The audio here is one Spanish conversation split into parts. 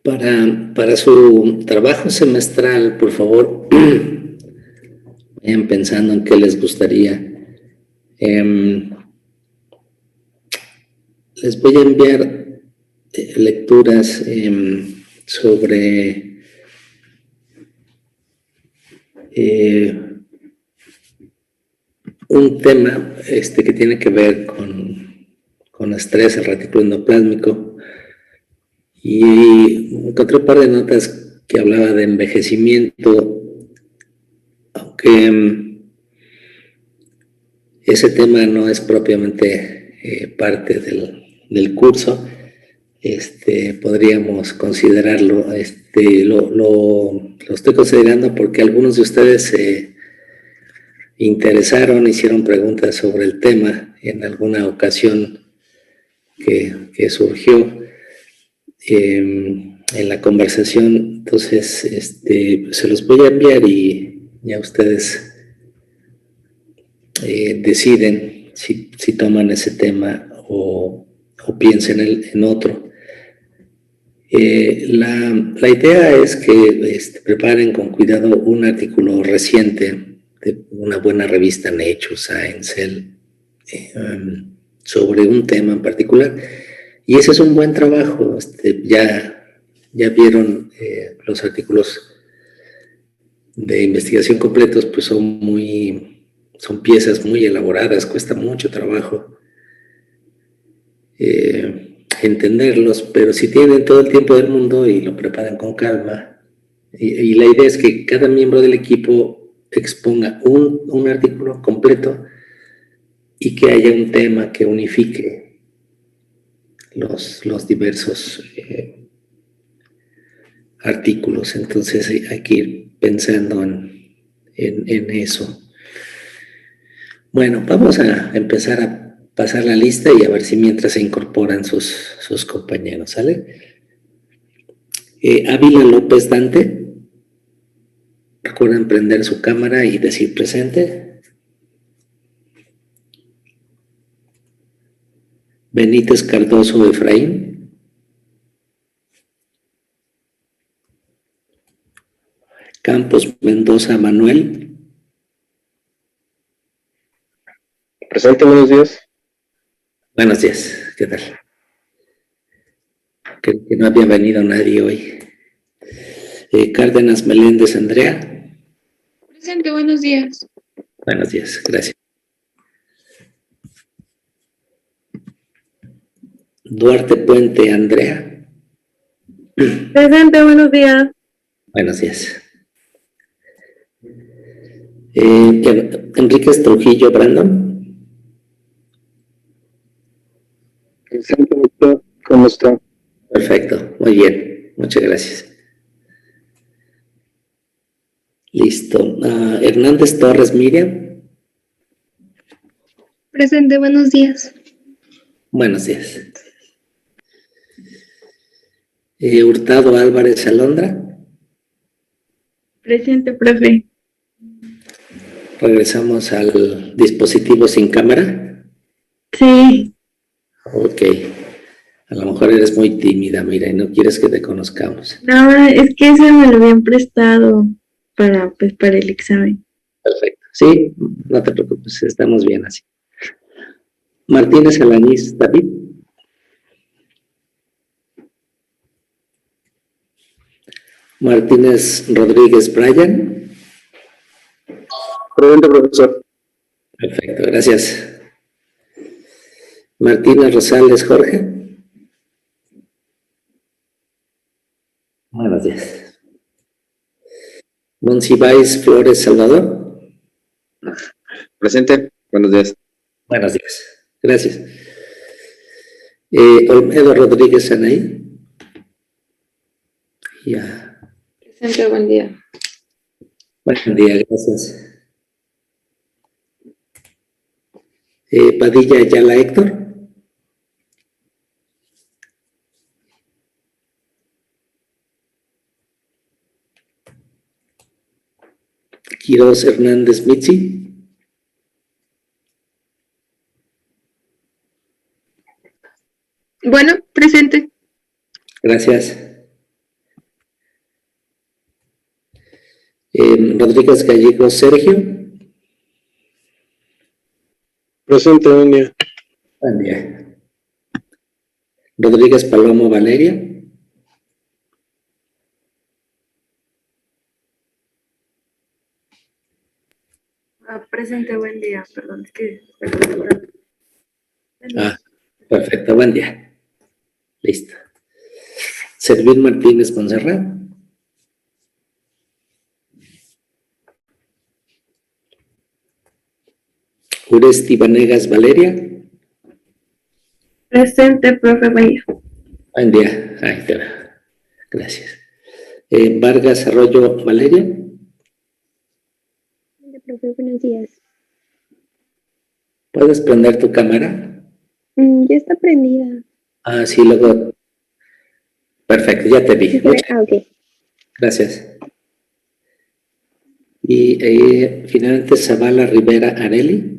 Para su trabajo semestral, por favor, vayan pensando en qué les gustaría. Les voy a enviar lecturas sobre un tema que tiene que ver con estrés, el retículo endoplásmico, y encontré un par de notas que hablaba de envejecimiento, aunque ese tema no es propiamente parte del curso. Podríamos considerarlo, lo estoy considerando porque algunos de ustedes se interesaron, hicieron preguntas sobre el tema en alguna ocasión que surgió en la conversación. Entonces, se los voy a enviar y ya ustedes deciden si toman ese tema o piensen en otro. La idea es que preparen con cuidado un artículo reciente de una buena revista, Nature, Science, Cell, sobre un tema en particular. Y ese es un buen trabajo. Ya vieron los artículos de investigación completos, pues son piezas muy elaboradas, cuesta mucho trabajo entenderlos, pero si tienen todo el tiempo del mundo y lo preparan con calma, y la idea es que cada miembro del equipo exponga un artículo completo y que haya un tema que unifique los diversos artículos. Entonces hay que ir pensando en eso. Bueno, vamos a empezar a pasar la lista y a ver si mientras se incorporan sus compañeros, ¿sale? Ávila López Dante, recuerden prender su cámara y decir presente. Benítez Cardoso Efraín. Campos Mendoza Manuel. Presente, buenos días. Buenos días, ¿qué tal? Creo que no había venido nadie hoy. Cárdenas Meléndez Andrea. Presente, buenos días. Buenos días, gracias. Duarte Puente Andrea. Presente, buenos días. Buenos días. Enríquez Trujillo Brandon. Presente, doctor. ¿Cómo está? Perfecto, muy bien, muchas gracias. Listo. Hernández Torres Miriam. Presente, buenos días. Buenos días. Hurtado Álvarez Alondra. Presente, profe. Regresamos al dispositivo sin cámara. Sí. Ok. A lo mejor eres muy tímida, mira, y no quieres que te conozcamos. No, es que ese me lo habían prestado para el examen. Perfecto. Sí, no te preocupes, estamos bien así. Martínez Alanís David. Martínez Rodríguez Brian. Presente, profesor. Perfecto, gracias. Martínez Rosales Jorge. Buenos días. Monsiváis Flores Salvador. Presente, buenos días. Buenos días, gracias. Olmedo Rodríguez Anaí. Ya. Presente, buen día. Buen día, gracias. Padilla Ayala Héctor. Quiroz Hernández Mitzi. Bueno, presente. Gracias. Rodríguez Gallego Sergio. Presente, buen día. Buen día. Rodríguez Palomo Valeria. Presente, buen día. Perdón, es que... Perfecto, buen día. Listo. Servín Martínez Monserrat. Uresti Vanegas Valeria. Presente, profe, buen día. Buen día. Ahí te veo. Gracias. Vargas Arroyo Valeria. Hola, profe, buenos días. ¿Puedes prender tu cámara? Ya está prendida. Ah, sí, luego. Perfecto, ya te vi. ¿Sí se ve? Ok. Gracias. Y finalmente Zavala Rivera Areli.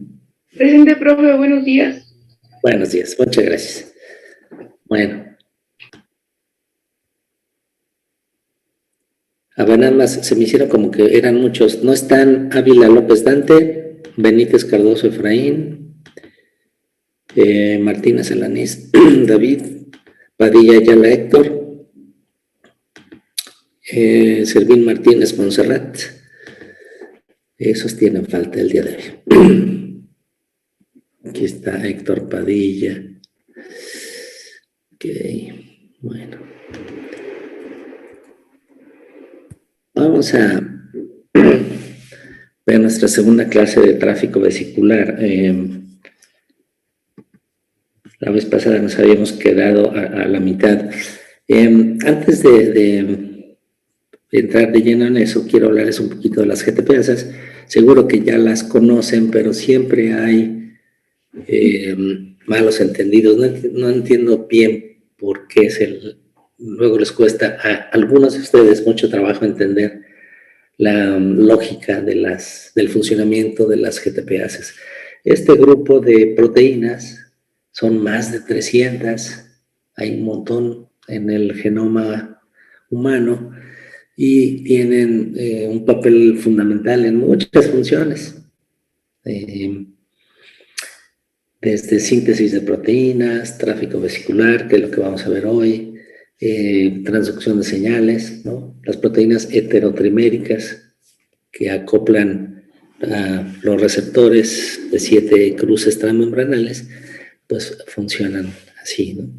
Presente, profe, buenos días. Buenos días, muchas gracias. Bueno. A ver, nada más se me hicieron como que eran muchos. No están Ávila López Dante, Benítez Cardoso Efraín, Martínez Alanís David, Padilla Ayala Héctor, Servín Martínez Monserrat. Esos tienen falta el día de hoy. Aquí está Héctor Padilla. Ok, bueno. Vamos a ver nuestra segunda clase de tráfico vesicular. La vez pasada nos habíamos quedado a la mitad. Antes de entrar de lleno en eso, quiero hablarles un poquito de las GTPasas. Seguro que ya las conocen, pero siempre hay malos entendidos. No entiendo bien por qué luego les cuesta a algunos de ustedes mucho trabajo entender la lógica del funcionamiento de las GTPasas. Este grupo de proteínas son más de 300, hay un montón en el genoma humano y tienen un papel fundamental en muchas funciones, desde síntesis de proteínas, tráfico vesicular, que es lo que vamos a ver hoy, transducción de señales, ¿no? Las proteínas heterotriméricas que acoplan a los receptores de 7 cruces transmembranales, pues funcionan así, ¿no?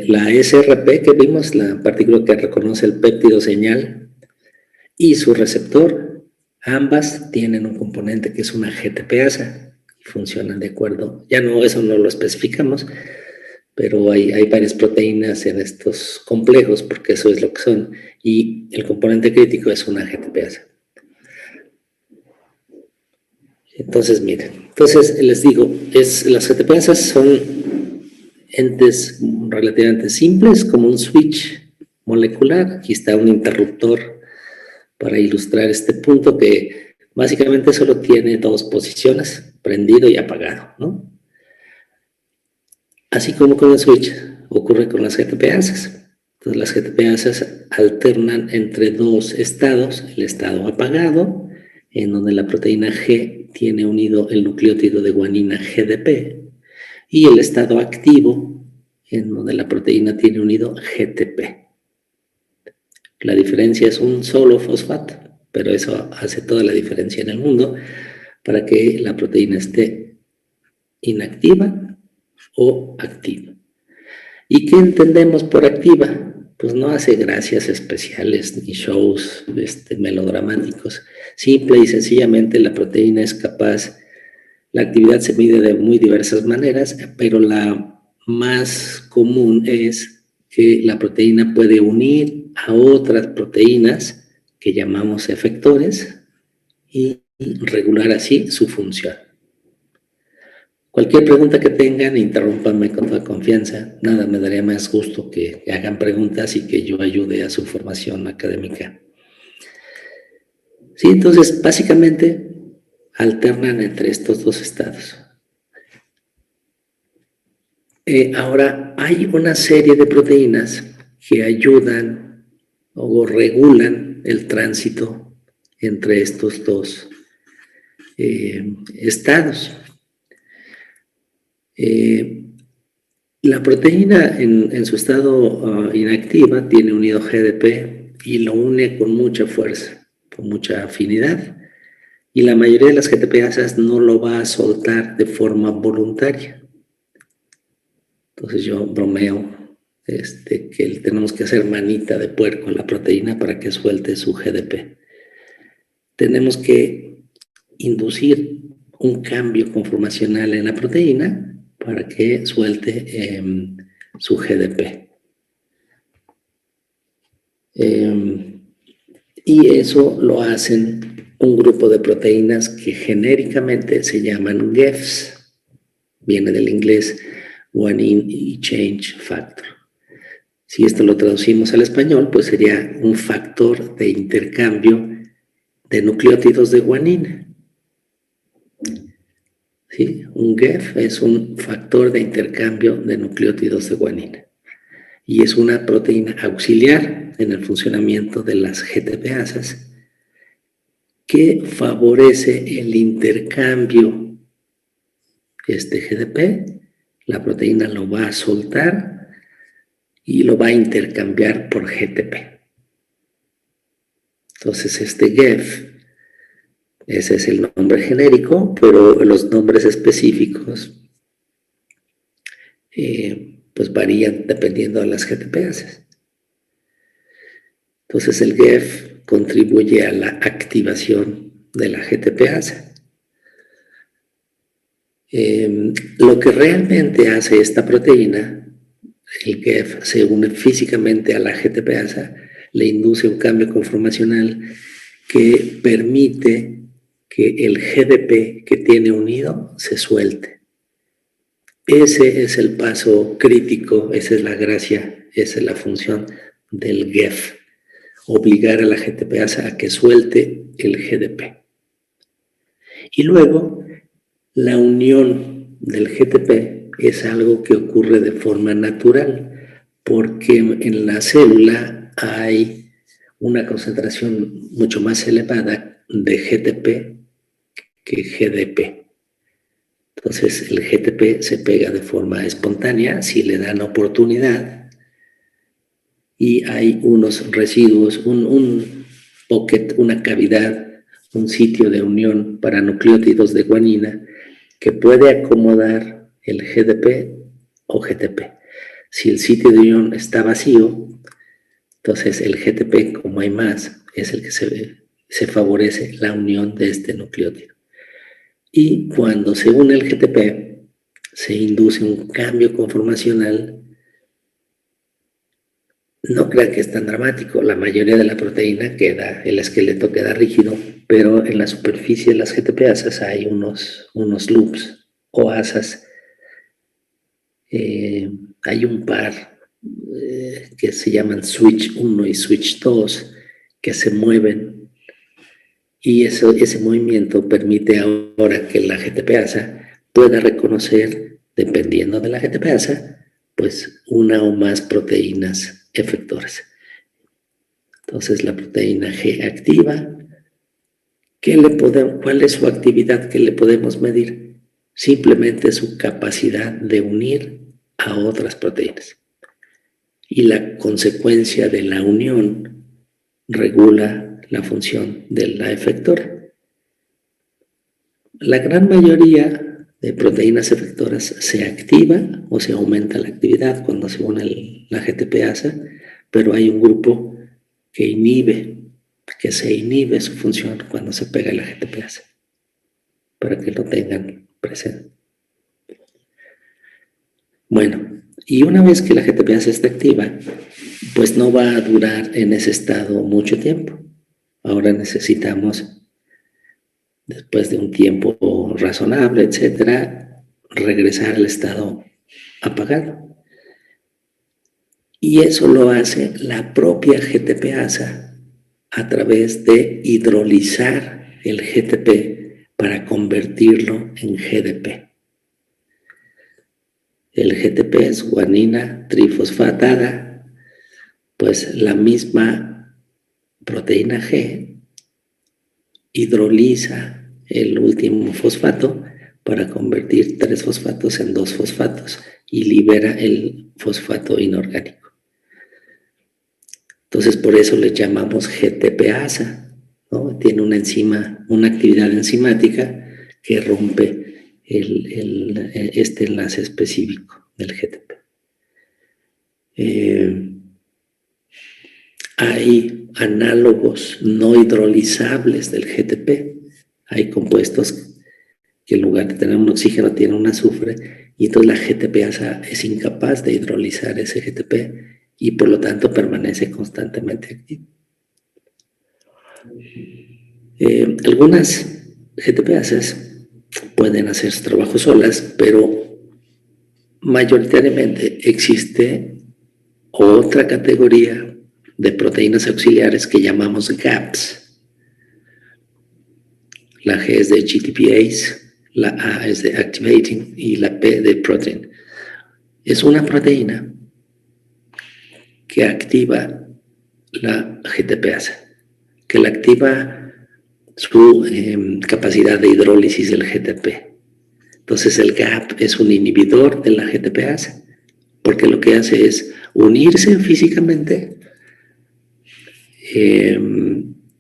La SRP que vimos, la partícula que reconoce el péptido señal y su receptor, ambas tienen un componente que es una GTPasa y funcionan de acuerdo. Ya no, eso no lo especificamos, pero hay varias proteínas en estos complejos porque eso es lo que son y el componente crítico es una GTPasa. Entonces, miren, les digo, las GTPasas son entes relativamente simples, como un switch molecular. Aquí está un interruptor para ilustrar este punto que básicamente solo tiene 2 posiciones, prendido y apagado, ¿no? Así como con el switch ocurre con las GTPasas. Entonces las GTPasas alternan entre 2 estados, el estado apagado, en donde la proteína G tiene unido el nucleótido de guanina GDP, y el estado activo, en donde la proteína tiene unido GTP. La diferencia es un solo fosfato, pero eso hace toda la diferencia en el mundo para que la proteína esté inactiva o activa. ¿Y qué entendemos por activa? Pues no hace gracias especiales ni shows melodramáticos. Simple y sencillamente la proteína es capaz, la actividad se mide de muy diversas maneras, pero la más común es que la proteína puede unir a otras proteínas que llamamos efectores y regular así su función. Cualquier pregunta que tengan, interrúmpanme con toda confianza. Nada me daría más gusto que hagan preguntas y que yo ayude a su formación académica. Sí, entonces, básicamente, alternan entre estos 2 estados. Ahora, hay una serie de proteínas que ayudan o regulan el tránsito entre estos dos estados. La proteína en su estado inactiva tiene unido GDP y lo une con mucha fuerza, con mucha afinidad. Y la mayoría de las GTPasas no lo va a soltar de forma voluntaria. Entonces yo bromeo que tenemos que hacer manita de puerco a la proteína para que suelte su GDP. Tenemos que inducir un cambio conformacional en la proteína para que suelte su GDP. Y eso lo hacen un grupo de proteínas que genéricamente se llaman GEFs. Viene del inglés Guanine Exchange Factor. Si esto lo traducimos al español, pues sería un factor de intercambio de nucleótidos de guanina. ¿Sí? Un GEF es un factor de intercambio de nucleótidos de guanina. Y es una proteína auxiliar en el funcionamiento de las GTPasas que favorece el intercambio. Este GDP, la proteína lo va a soltar y lo va a intercambiar por GTP. Entonces este GEF, ese es el nombre genérico, pero los nombres específicos pues varían dependiendo de las GTPases. Entonces el GEF contribuye a la activación de la GTPasa. Lo que realmente hace esta proteína, el GEF se une físicamente a la GTPasa, le induce un cambio conformacional que permite que el GDP que tiene unido se suelte. Ese es el paso crítico, esa es la gracia, esa es la función del GEF. Obligar a la GTPasa a que suelte el GDP. Y luego, la unión del GTP es algo que ocurre de forma natural, porque en la célula hay una concentración mucho más elevada de GTP que GDP. Entonces, el GTP se pega de forma espontánea si le dan oportunidad. Y hay unos residuos, un pocket, una cavidad, un sitio de unión para nucleótidos de guanina que puede acomodar el GDP o GTP. Si el sitio de unión está vacío, entonces el GTP, como hay más, es el que se favorece la unión de este nucleótido. Y cuando se une el GTP, se induce un cambio conformacional. No crean que es tan dramático, la mayoría de la proteína queda, el esqueleto queda rígido, pero en la superficie de las GTPasas hay unos loops o asas. Hay un par que se llaman switch 1 y switch 2 que se mueven y ese movimiento permite ahora que la GTPasa pueda reconocer, dependiendo de la GTPasa, pues una o más proteínas efectoras. Entonces la proteína G activa. ¿Cuál es su actividad que le podemos medir? Simplemente su capacidad de unir a otras proteínas. Y la consecuencia de la unión regula la función de la efectora. La gran mayoría de proteínas efectoras se activa o se aumenta la actividad cuando se une la GTPasa, pero hay un grupo que se inhibe su función cuando se pega la GTPasa, para que lo tengan presente. Bueno, y una vez que la GTPasa está activa, pues no va a durar en ese estado mucho tiempo. Ahora necesitamos, después de un tiempo razonable, etcétera, regresar al estado apagado. Y eso lo hace la propia GTPasa a través de hidrolizar el GTP para convertirlo en GDP. El GTP es guanina hidroliza el último fosfato para convertir 3 fosfatos en 2 fosfatos y libera el fosfato inorgánico. Entonces, por eso le llamamos GTPasa, ¿no? Tiene una enzima, una actividad enzimática que rompe este enlace específico del GTP. Hay análogos no hidrolizables del GTP. Hay compuestos que en lugar de tener un oxígeno tienen un azufre, y entonces la GTPasa es incapaz de hidrolizar ese GTP y por lo tanto permanece constantemente activo. Algunas GTPasas pueden hacer su trabajo solas, pero mayoritariamente existe otra categoría de proteínas auxiliares que llamamos GAPs. La G es de GTPase, la A es de Activating y la P de Protein. Es una proteína que activa la GTPasa, que la activa su capacidad de hidrólisis del GTP. Entonces el GAP es un inhibidor de la GTPasa, porque lo que hace es unirse físicamente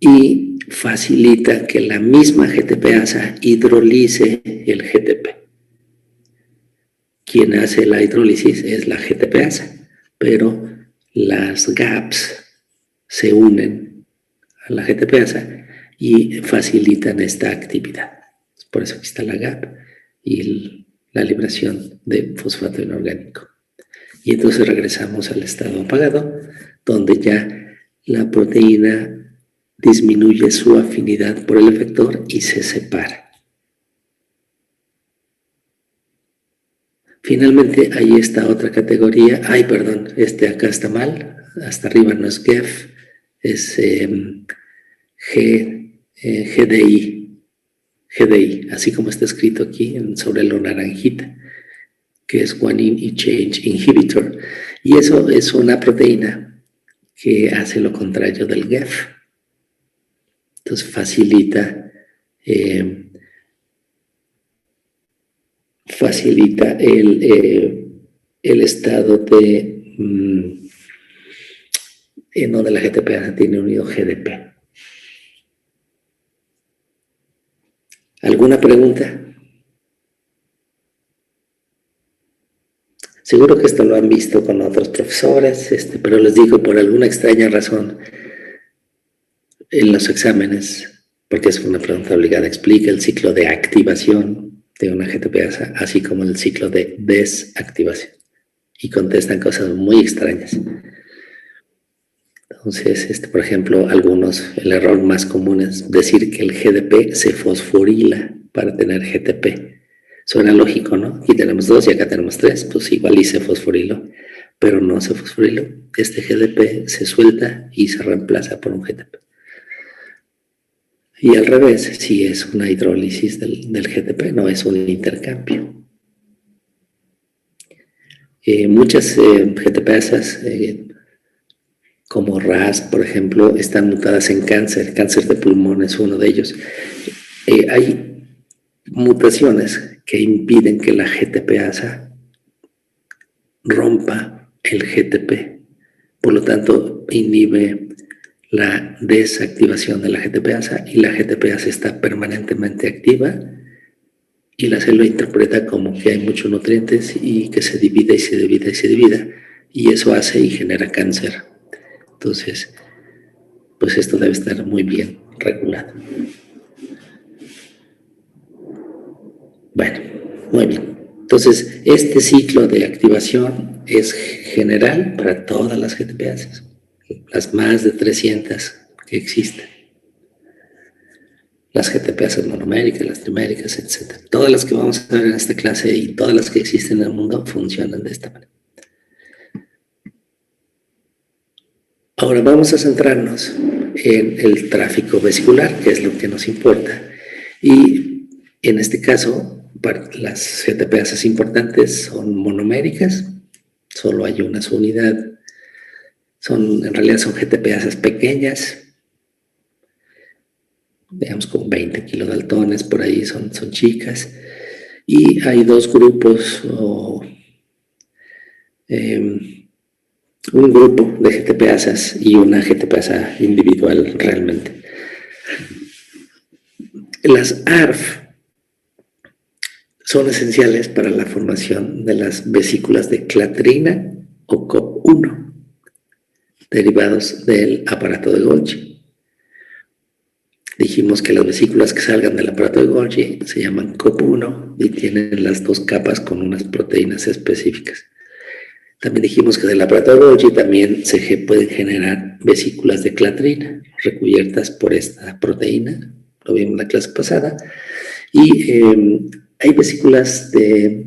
y facilita que la misma GTPasa hidrolice el GTP. Quien hace la hidrólisis es la GTPasa, pero las GAPs se unen a la GTPasa y facilitan esta actividad. Por eso aquí está la GAP y la liberación de fosfato inorgánico. Y entonces regresamos al estado apagado, donde ya la proteína disminuye su afinidad por el efector y se separa. Finalmente, ahí está otra categoría. Ay, perdón, acá está mal. Hasta arriba no es GEF, es GDI, así como está escrito aquí sobre lo naranjita, que es Guanine Change Inhibitor. Y eso es una proteína que hace lo contrario del GEF. Entonces facilita el estado de en donde la GTPasa tiene unido GDP. ¿Alguna pregunta? Seguro que esto lo han visto con otros profesores, pero les digo, por alguna extraña razón, en los exámenes, porque es una pregunta obligada, explica el ciclo de activación de una GTPasa, así como el ciclo de desactivación. Y contestan cosas muy extrañas. Entonces, por ejemplo, el error más común es decir que el GDP se fosforila para tener GTP. Suena lógico, ¿no? Aquí tenemos 2 y acá tenemos 3, pues igual y se fosforiló, pero no se fosforiló. Este GDP se suelta y se reemplaza por un GTP. Y al revés, si es una hidrólisis del GTP, no es un intercambio. Muchas GTPasas, como RAS, por ejemplo, están mutadas en cáncer. Cáncer de pulmón es uno de ellos. Hay mutaciones que impiden que la GTPasa rompa el GTP. Por lo tanto, inhibe la desactivación de la GTPasa y la GTPasa está permanentemente activa y la célula interpreta como que hay muchos nutrientes y que se divide y se divide y se divide, y eso hace y genera cáncer. Entonces, pues esto debe estar muy bien regulado. Bueno, muy bien. Entonces, este ciclo de activación es general para todas las GTPasas, las más de 300 que existen. Las GTPasas monoméricas, las triméricas, etc. Todas las que vamos a ver en esta clase y todas las que existen en el mundo funcionan de esta manera. Ahora vamos a centrarnos en el tráfico vesicular, que es lo que nos importa. Y en este caso, las GTPasas importantes son monoméricas, solo hay una unidad. En realidad son GTPasas pequeñas, digamos con 20 kilodaltones, por ahí son chicas. Y hay dos grupos, un grupo de GTPasas y una GTPasa individual realmente. Las ARF son esenciales para la formación de las vesículas de clatrina o COP1, derivados del aparato de Golgi. Dijimos que las vesículas que salgan del aparato de Golgi se llaman COP1 y tienen las dos capas con unas proteínas específicas. También dijimos que del aparato de Golgi también se pueden generar vesículas de clatrina recubiertas por esta proteína, lo vimos en la clase pasada, y hay vesículas de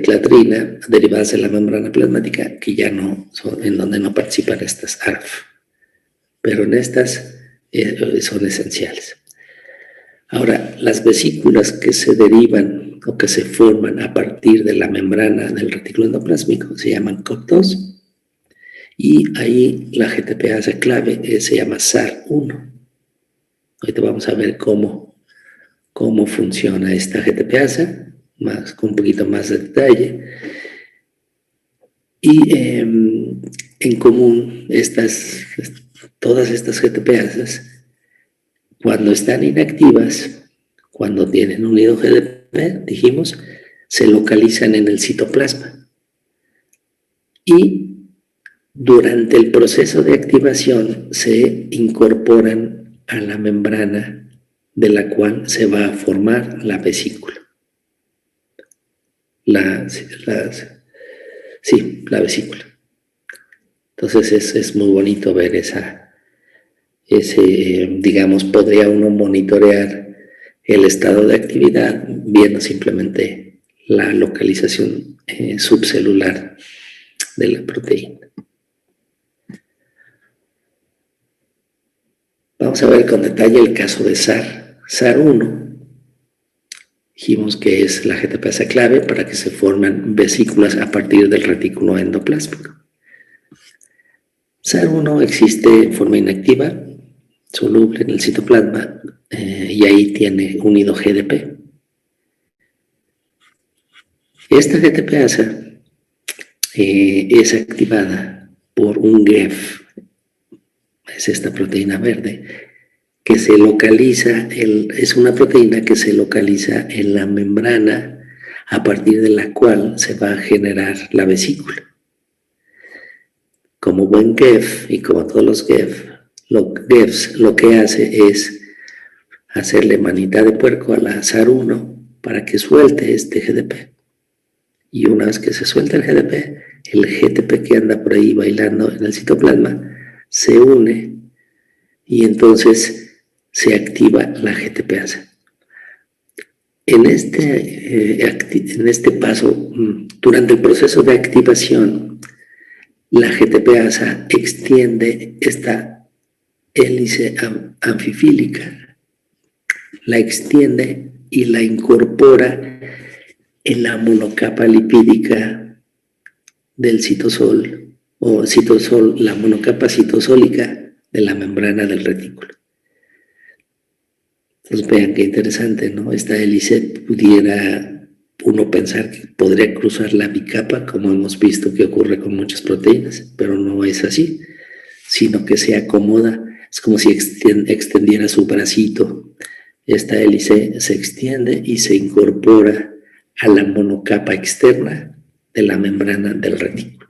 clatrina derivadas de la membrana plasmática que ya no son, en donde no participan estas ARF, pero en estas son esenciales. Ahora, las vesículas que se derivan o que se forman a partir de la membrana del retículo endoplásmico se llaman COP2 y ahí la GTPasa clave se llama SAR1. Ahorita vamos a ver cómo funciona esta GTPasa, con un poquito más de detalle. Y en común, todas estas GTPasas, cuando están inactivas, cuando tienen un nido GDP, dijimos, se localizan en el citoplasma. Y durante el proceso de activación se incorporan a la membrana de la cual se va a formar la vesícula. La vesícula. Entonces es muy bonito ver digamos, podría uno monitorear el estado de actividad viendo simplemente la localización subcelular de la proteína. Vamos a ver con detalle el caso de SAR1. Dijimos que es la GTPasa clave para que se formen vesículas a partir del retículo endoplásmico. SAR1 existe en forma inactiva, soluble en el citoplasma, y ahí tiene un nido GDP. Esta GTPasa es activada por un GEF, es esta proteína verde, que se localiza, es una proteína que se localiza en la membrana a partir de la cual se va a generar la vesícula. Como buen GEF y como todos los GEFs, lo que hace es hacerle manita de puerco a la SAR1 para que suelte este GDP. Y una vez que se suelta el GTP que anda por ahí bailando en el citoplasma se une y entonces se activa la GTPasa. En este paso, durante el proceso de activación, la GTPasa extiende esta hélice anfifílica, la extiende y la incorpora en la monocapa lipídica del citosol, o la monocapa citosólica de la membrana del retículo. Entonces vean qué interesante, ¿no? Esta hélice pudiera uno pensar que podría cruzar la bicapa, como hemos visto que ocurre con muchas proteínas, pero no es así, sino que se acomoda, es como si extendiera su bracito. Esta hélice se extiende y se incorpora a la monocapa externa de la membrana del retículo.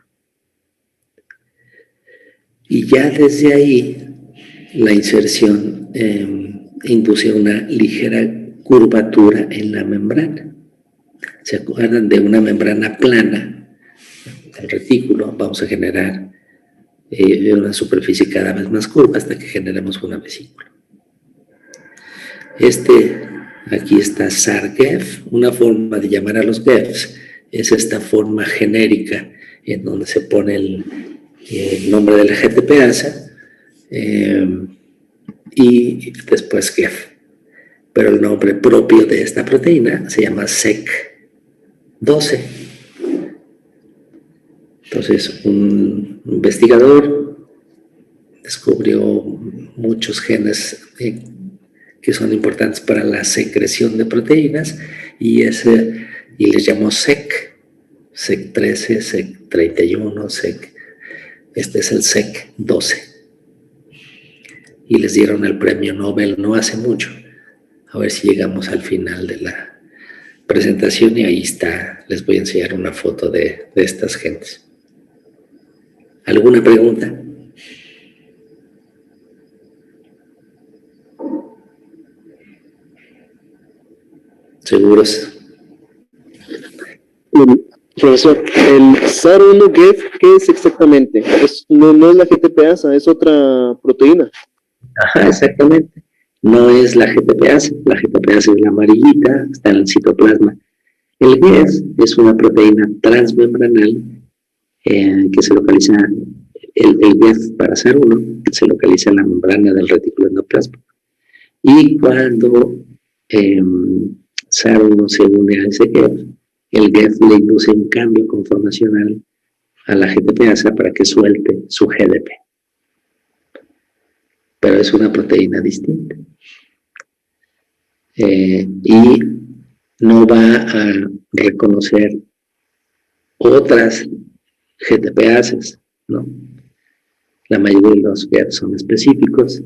Y ya desde ahí, la inserción induce una ligera curvatura en la membrana. ¿Se acuerdan de una membrana plana del retículo? Vamos a generar una superficie cada vez más curva hasta que generemos una vesícula. Aquí está SAR-GEF. Una forma de llamar a los GEFs es esta forma genérica en donde se pone el nombre de la GTPasa y después GEF. Pero el nombre propio de esta proteína se llama SEC12. Entonces, un investigador descubrió muchos genes que son importantes para la secreción de proteínas, y les llamó SEC13, SEC31, este es el SEC12. Y les dieron el premio Nobel no hace mucho. A ver si llegamos al final de la presentación, y ahí está, les voy a enseñar una foto de estas gentes. ¿Alguna pregunta? ¿Seguros? Profesor, el SAR1-GEF, ¿qué es exactamente? No es la GTPasa, es otra proteína. Ajá, exactamente. No es la GTPasa. La GTPasa es la amarillita, está en el citoplasma. El GEF es una proteína transmembranal que se localiza, el GEF para SAR1 se localiza en la membrana del retículo endoplasmático. Y cuando SAR1 se une a ese GEF, el GEF le induce un cambio conformacional a la GTPasa para que suelte su GDP. Pero es una proteína distinta. Y no va a reconocer otras GTPasas, ¿no? La mayoría de los GEF son específicos.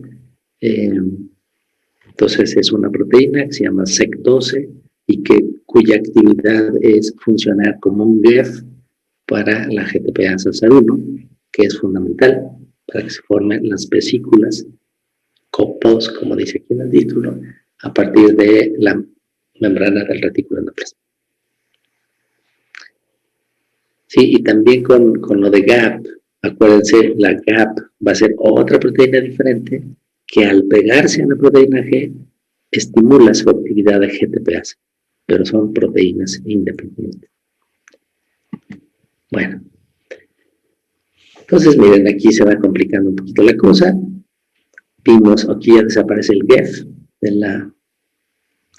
Entonces es una proteína que se llama SEC12 y cuya actividad es funcionar como un GEF para la GTPasa SAR1, que es fundamental para que se formen las vesículas COPOS, como dice aquí en el título, a partir de la membrana del retículo endoplasmático. Sí, y también con lo de GAP, acuérdense, la GAP va a ser otra proteína diferente que al pegarse a la proteína G estimula su actividad de GTPasa, pero son proteínas independientes. Bueno, entonces miren, aquí se va complicando un poquito la cosa. Vimos, aquí ya desaparece el GEF de la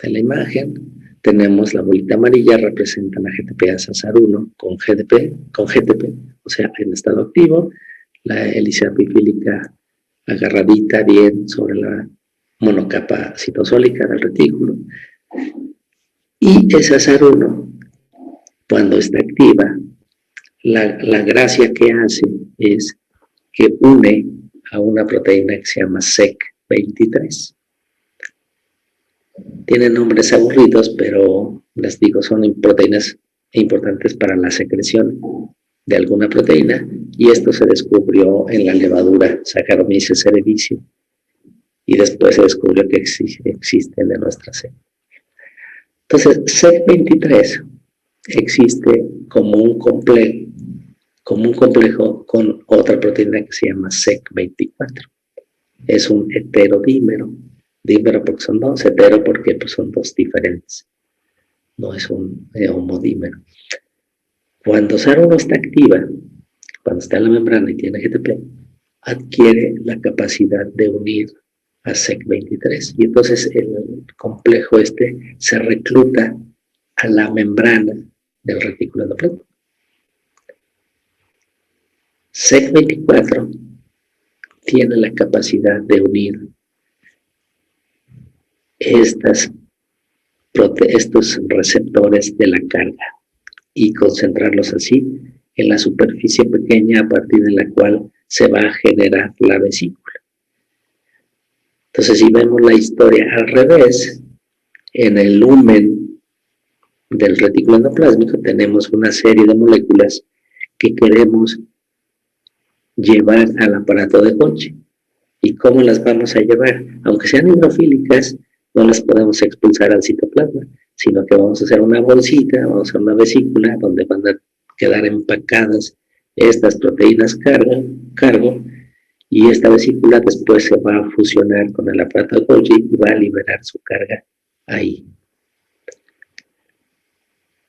imagen. Tenemos la bolita amarilla, representa la GTPasa SAR1 con GTP, o sea, en estado activo, la hélice epifílica agarradita bien sobre la monocapa citosólica del retículo. Y esa SAR1, cuando está activa, la gracia que hace es que une a una proteína que se llama SEC23. Tienen nombres aburridos, pero les digo, son proteínas importantes para la secreción de alguna proteína, y esto se descubrió en la levadura Saccharomyces cerevisiae, y después se descubrió que existen en nuestra sangre. Entonces, SEC23 existe como un complejo con otra proteína que se llama SEC24. Es un heterodímero. Dímero porque son dos, hetero porque pues, son dos diferentes. No es un homodímero. Cuando SAR1 está activa, cuando está en la membrana y tiene GTP, adquiere la capacidad de unir a SEC23. Y entonces el complejo se recluta a la membrana del retículo endoplasmático. SEC24 tiene la capacidad de unir estos receptores de la carga y concentrarlos así en la superficie pequeña a partir de la cual se va a generar la vesícula. Entonces, si vemos la historia al revés, en el lumen del retículo endoplásmico tenemos una serie de moléculas que queremos llevar al aparato de Golgi. ¿Y cómo las vamos a llevar? Aunque sean hidrofílicas, no las podemos expulsar al citoplasma, sino que vamos a hacer una bolsita, vamos a hacer una vesícula donde van a quedar empacadas estas proteínas cargo, y esta vesícula después se va a fusionar con el aparato de Golgi y va a liberar su carga ahí.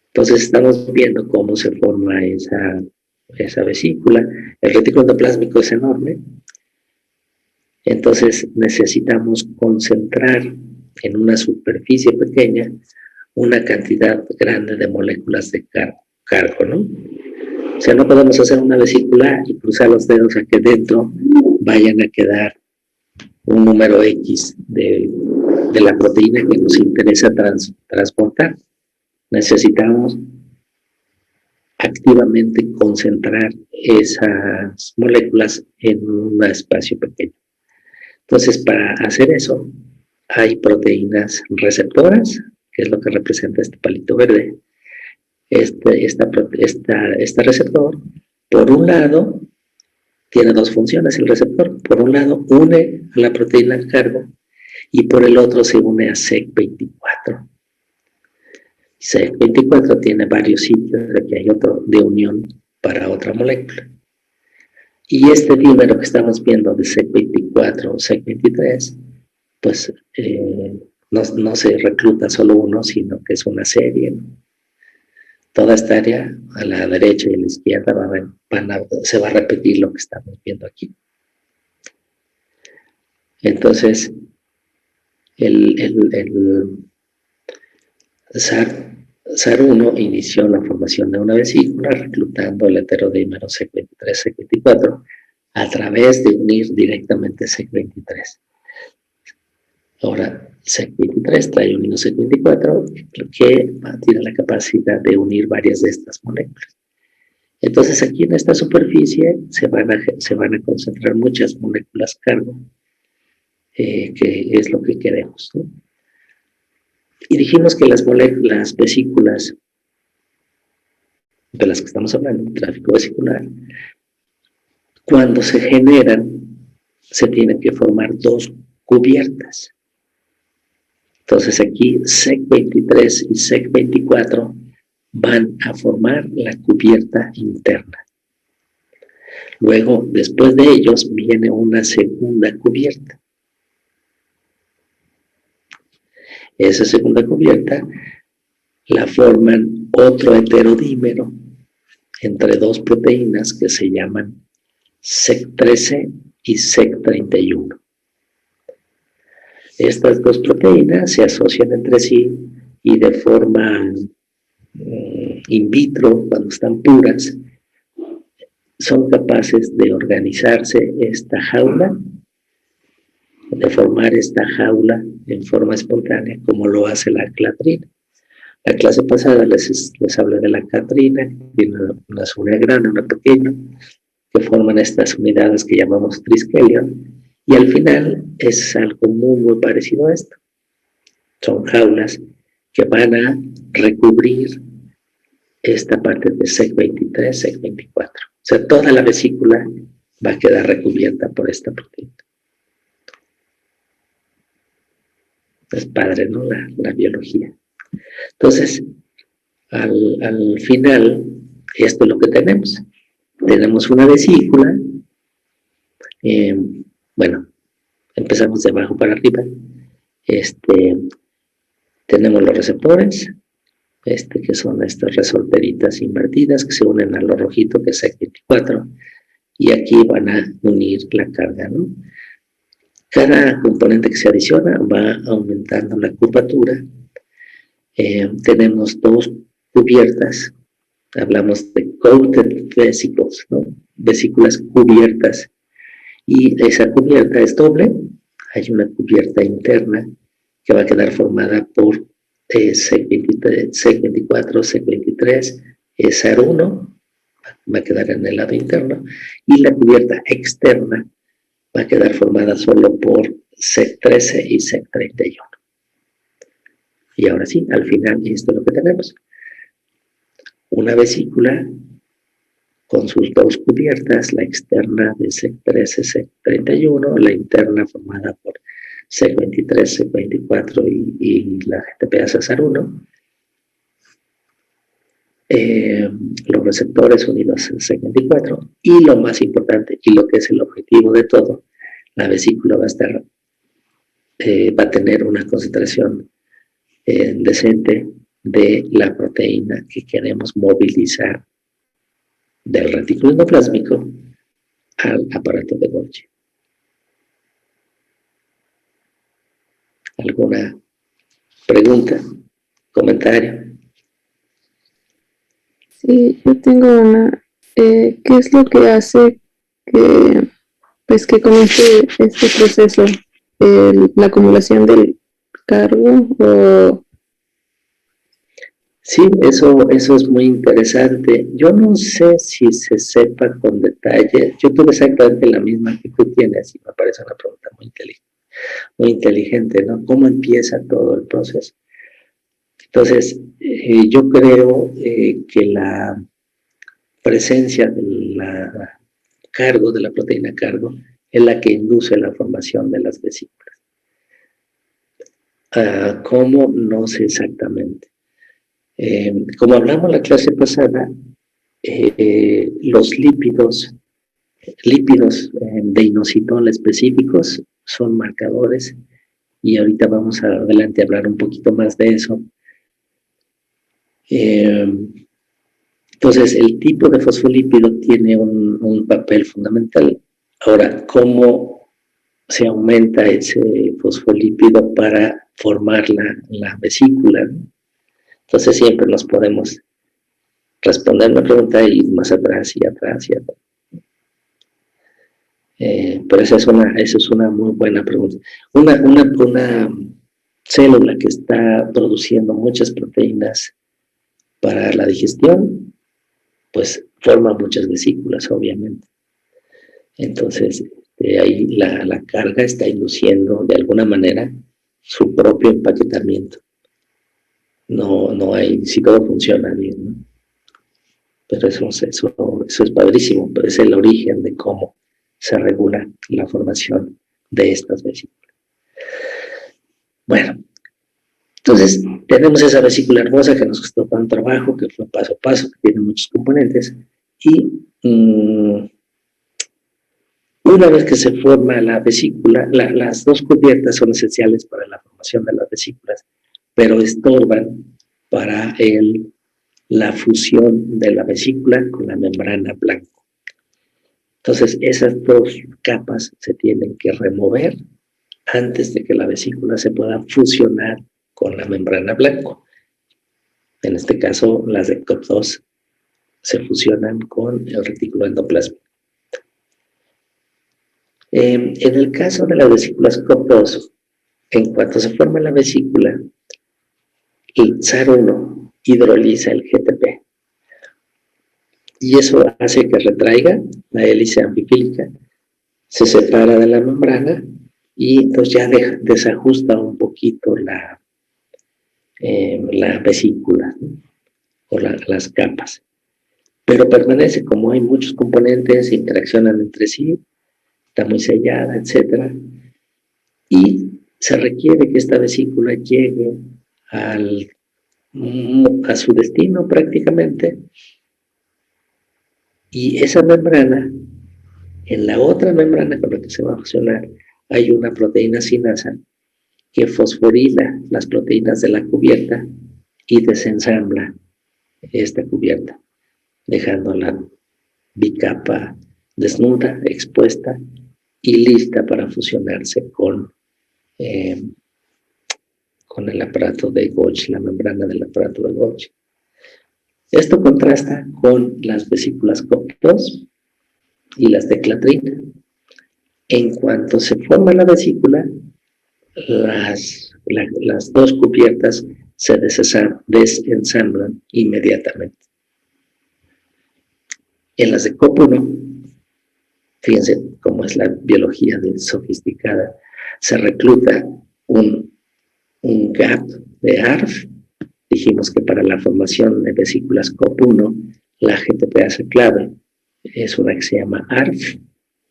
Entonces estamos viendo cómo se forma esa vesícula. El retículo endoplásmico es enorme, entonces necesitamos concentrar en una superficie pequeña una cantidad grande de moléculas de cargo, ¿no? O sea, no podemos hacer una vesícula y cruzar los dedos a que dentro vayan a quedar un número X de la proteína que nos interesa transportar. Necesitamos activamente concentrar esas moléculas en un espacio pequeño. Entonces, para hacer eso, hay proteínas receptoras, que es lo que representa este palito verde. Este receptor, por un lado, tiene dos funciones el receptor. Por un lado, une a la proteína al cargo y por el otro se une a SEC24. SEC24 tiene varios sitios, aquí hay otro de unión para otra molécula. Y este dímero que estamos viendo de SEC24 o SEC23, pues no se recluta solo uno, sino que es una serie, ¿no? Toda esta área, a la derecha y a la izquierda, se va a repetir lo que estamos viendo aquí. Entonces, el SAR1 inició la formación de una vesícula reclutando el heterodímero SEC23-SEC24 a través de unir directamente SEC23. Ahora, SEC23 trae un SEC24 que tiene la capacidad de unir varias de estas moléculas. Entonces, aquí en esta superficie se van a concentrar muchas moléculas cargo, que es lo que queremos, ¿no? Y dijimos que las vesículas de las que estamos hablando, tráfico vesicular, cuando se generan, se tienen que formar dos cubiertas. Entonces aquí SEC23 y SEC24 van a formar la cubierta interna. Luego, después de ellos, viene una segunda cubierta. Esa segunda cubierta la forman otro heterodímero entre dos proteínas que se llaman SEC13 y SEC31. Estas dos proteínas se asocian entre sí y de forma in vitro, cuando están puras, son capaces de organizarse esta jaula, de formar esta jaula en forma espontánea, como lo hace la clatrina. La clase pasada les hablé de la clatrina, tiene una unidad grande, una pequeña, que forman estas unidades que llamamos triskelion, y al final es algo muy, muy parecido a esto. Son jaulas que van a recubrir esta parte de SEC23, SEC24. O sea, toda la vesícula va a quedar recubierta por esta proteína. Es padre, ¿no? La biología. Entonces, al final, esto es lo que tenemos. Tenemos una vesícula. Bueno, empezamos de abajo para arriba. Tenemos los receptores, que son estas resolteritas invertidas que se unen a lo rojito, que es SEC24, y aquí van a unir la carga, ¿no? Cada componente que se adiciona va aumentando la curvatura. Tenemos dos cubiertas, hablamos de coated vesicles, ¿no? Vesículas cubiertas, y esa cubierta es doble. Hay una cubierta interna que va a quedar formada por SEC24, SEC23, SAR1, va a quedar en el lado interno, y la cubierta externa va a quedar formada solo por SEC13 y SEC31. Y ahora sí, al final, esto es lo que tenemos. Una vesícula con sus dos cubiertas, la externa de SEC13, SEC31, la interna formada por SEC23, SEC24 y la GTPase SAR1. Los receptores unidos en SEC24, y lo más importante, y lo que es el objetivo de todo, la vesícula va a tener una concentración decente de la proteína que queremos movilizar del retículo endoplásmico al aparato de Golgi. ¿Alguna pregunta? ¿Comentario? Sí, yo tengo una. ¿Qué es lo que hace que comience este proceso la acumulación del cargo o... Sí, eso es muy interesante. Yo no sé si se sepa con detalle. Yo tuve exactamente la misma que tú tienes y me parece una pregunta muy inteligente, ¿no? ¿Cómo empieza todo el proceso? Entonces, yo creo que la presencia del cargo, de la proteína cargo, es la que induce la formación de las vesículas. ¿Cómo? No sé exactamente. Como hablamos la clase pasada, los lípidos de inositol específicos son marcadores y ahorita vamos adelante a hablar un poquito más de eso. Entonces, el tipo de fosfolípido tiene un papel fundamental. Ahora, ¿cómo se aumenta ese fosfolípido para formar la vesícula? Entonces, siempre nos podemos responder la pregunta y ir más atrás y atrás y atrás. Pero esa es una muy buena pregunta. Una célula que está produciendo muchas proteínas para la digestión, pues forma muchas vesículas, obviamente. Entonces, ahí la carga está induciendo de alguna manera su propio empaquetamiento. No hay, si todo funciona bien, ¿no? Pero eso es padrísimo, pero es el origen de cómo se regula la formación de estas vesículas. Bueno, entonces tenemos esa vesícula hermosa que nos costó tanto trabajo, que fue paso a paso, que tiene muchos componentes, y una vez que se forma la vesícula, las dos cubiertas son esenciales para la formación de las vesículas, pero estorban para la fusión de la vesícula con la membrana blanco. Entonces, esas dos capas se tienen que remover antes de que la vesícula se pueda fusionar con la membrana blanco. En este caso, las de COP2 se fusionan con el retículo endoplasmático. En el caso de las vesículas COP2, en cuanto se forma la vesícula, el SAR1 hidroliza el GTP. Y eso hace que retraiga la hélice amfifílica, se separa de la membrana y entonces ya desajusta un poquito la vesícula, ¿no? O las capas. Pero permanece, como hay muchos componentes, interaccionan entre sí, está muy sellada, etc. Y se requiere que esta vesícula llegue a su destino prácticamente. Y esa membrana, en la otra membrana con la que se va a fusionar, hay una proteína sinasa que fosforila las proteínas de la cubierta y desensambla esta cubierta, dejando la bicapa desnuda, expuesta y lista para fusionarse con el aparato de Golgi, la membrana del aparato de Golgi. Esto contrasta con las vesículas COP2 y las de clatrina. En cuanto se forma la vesícula, las dos cubiertas se desensamblan inmediatamente. En las de COP1, fíjense cómo es la biología sofisticada, se recluta un gap de ARF. Dijimos que para la formación de vesículas COP1, la GTPase clave es una que se llama ARF,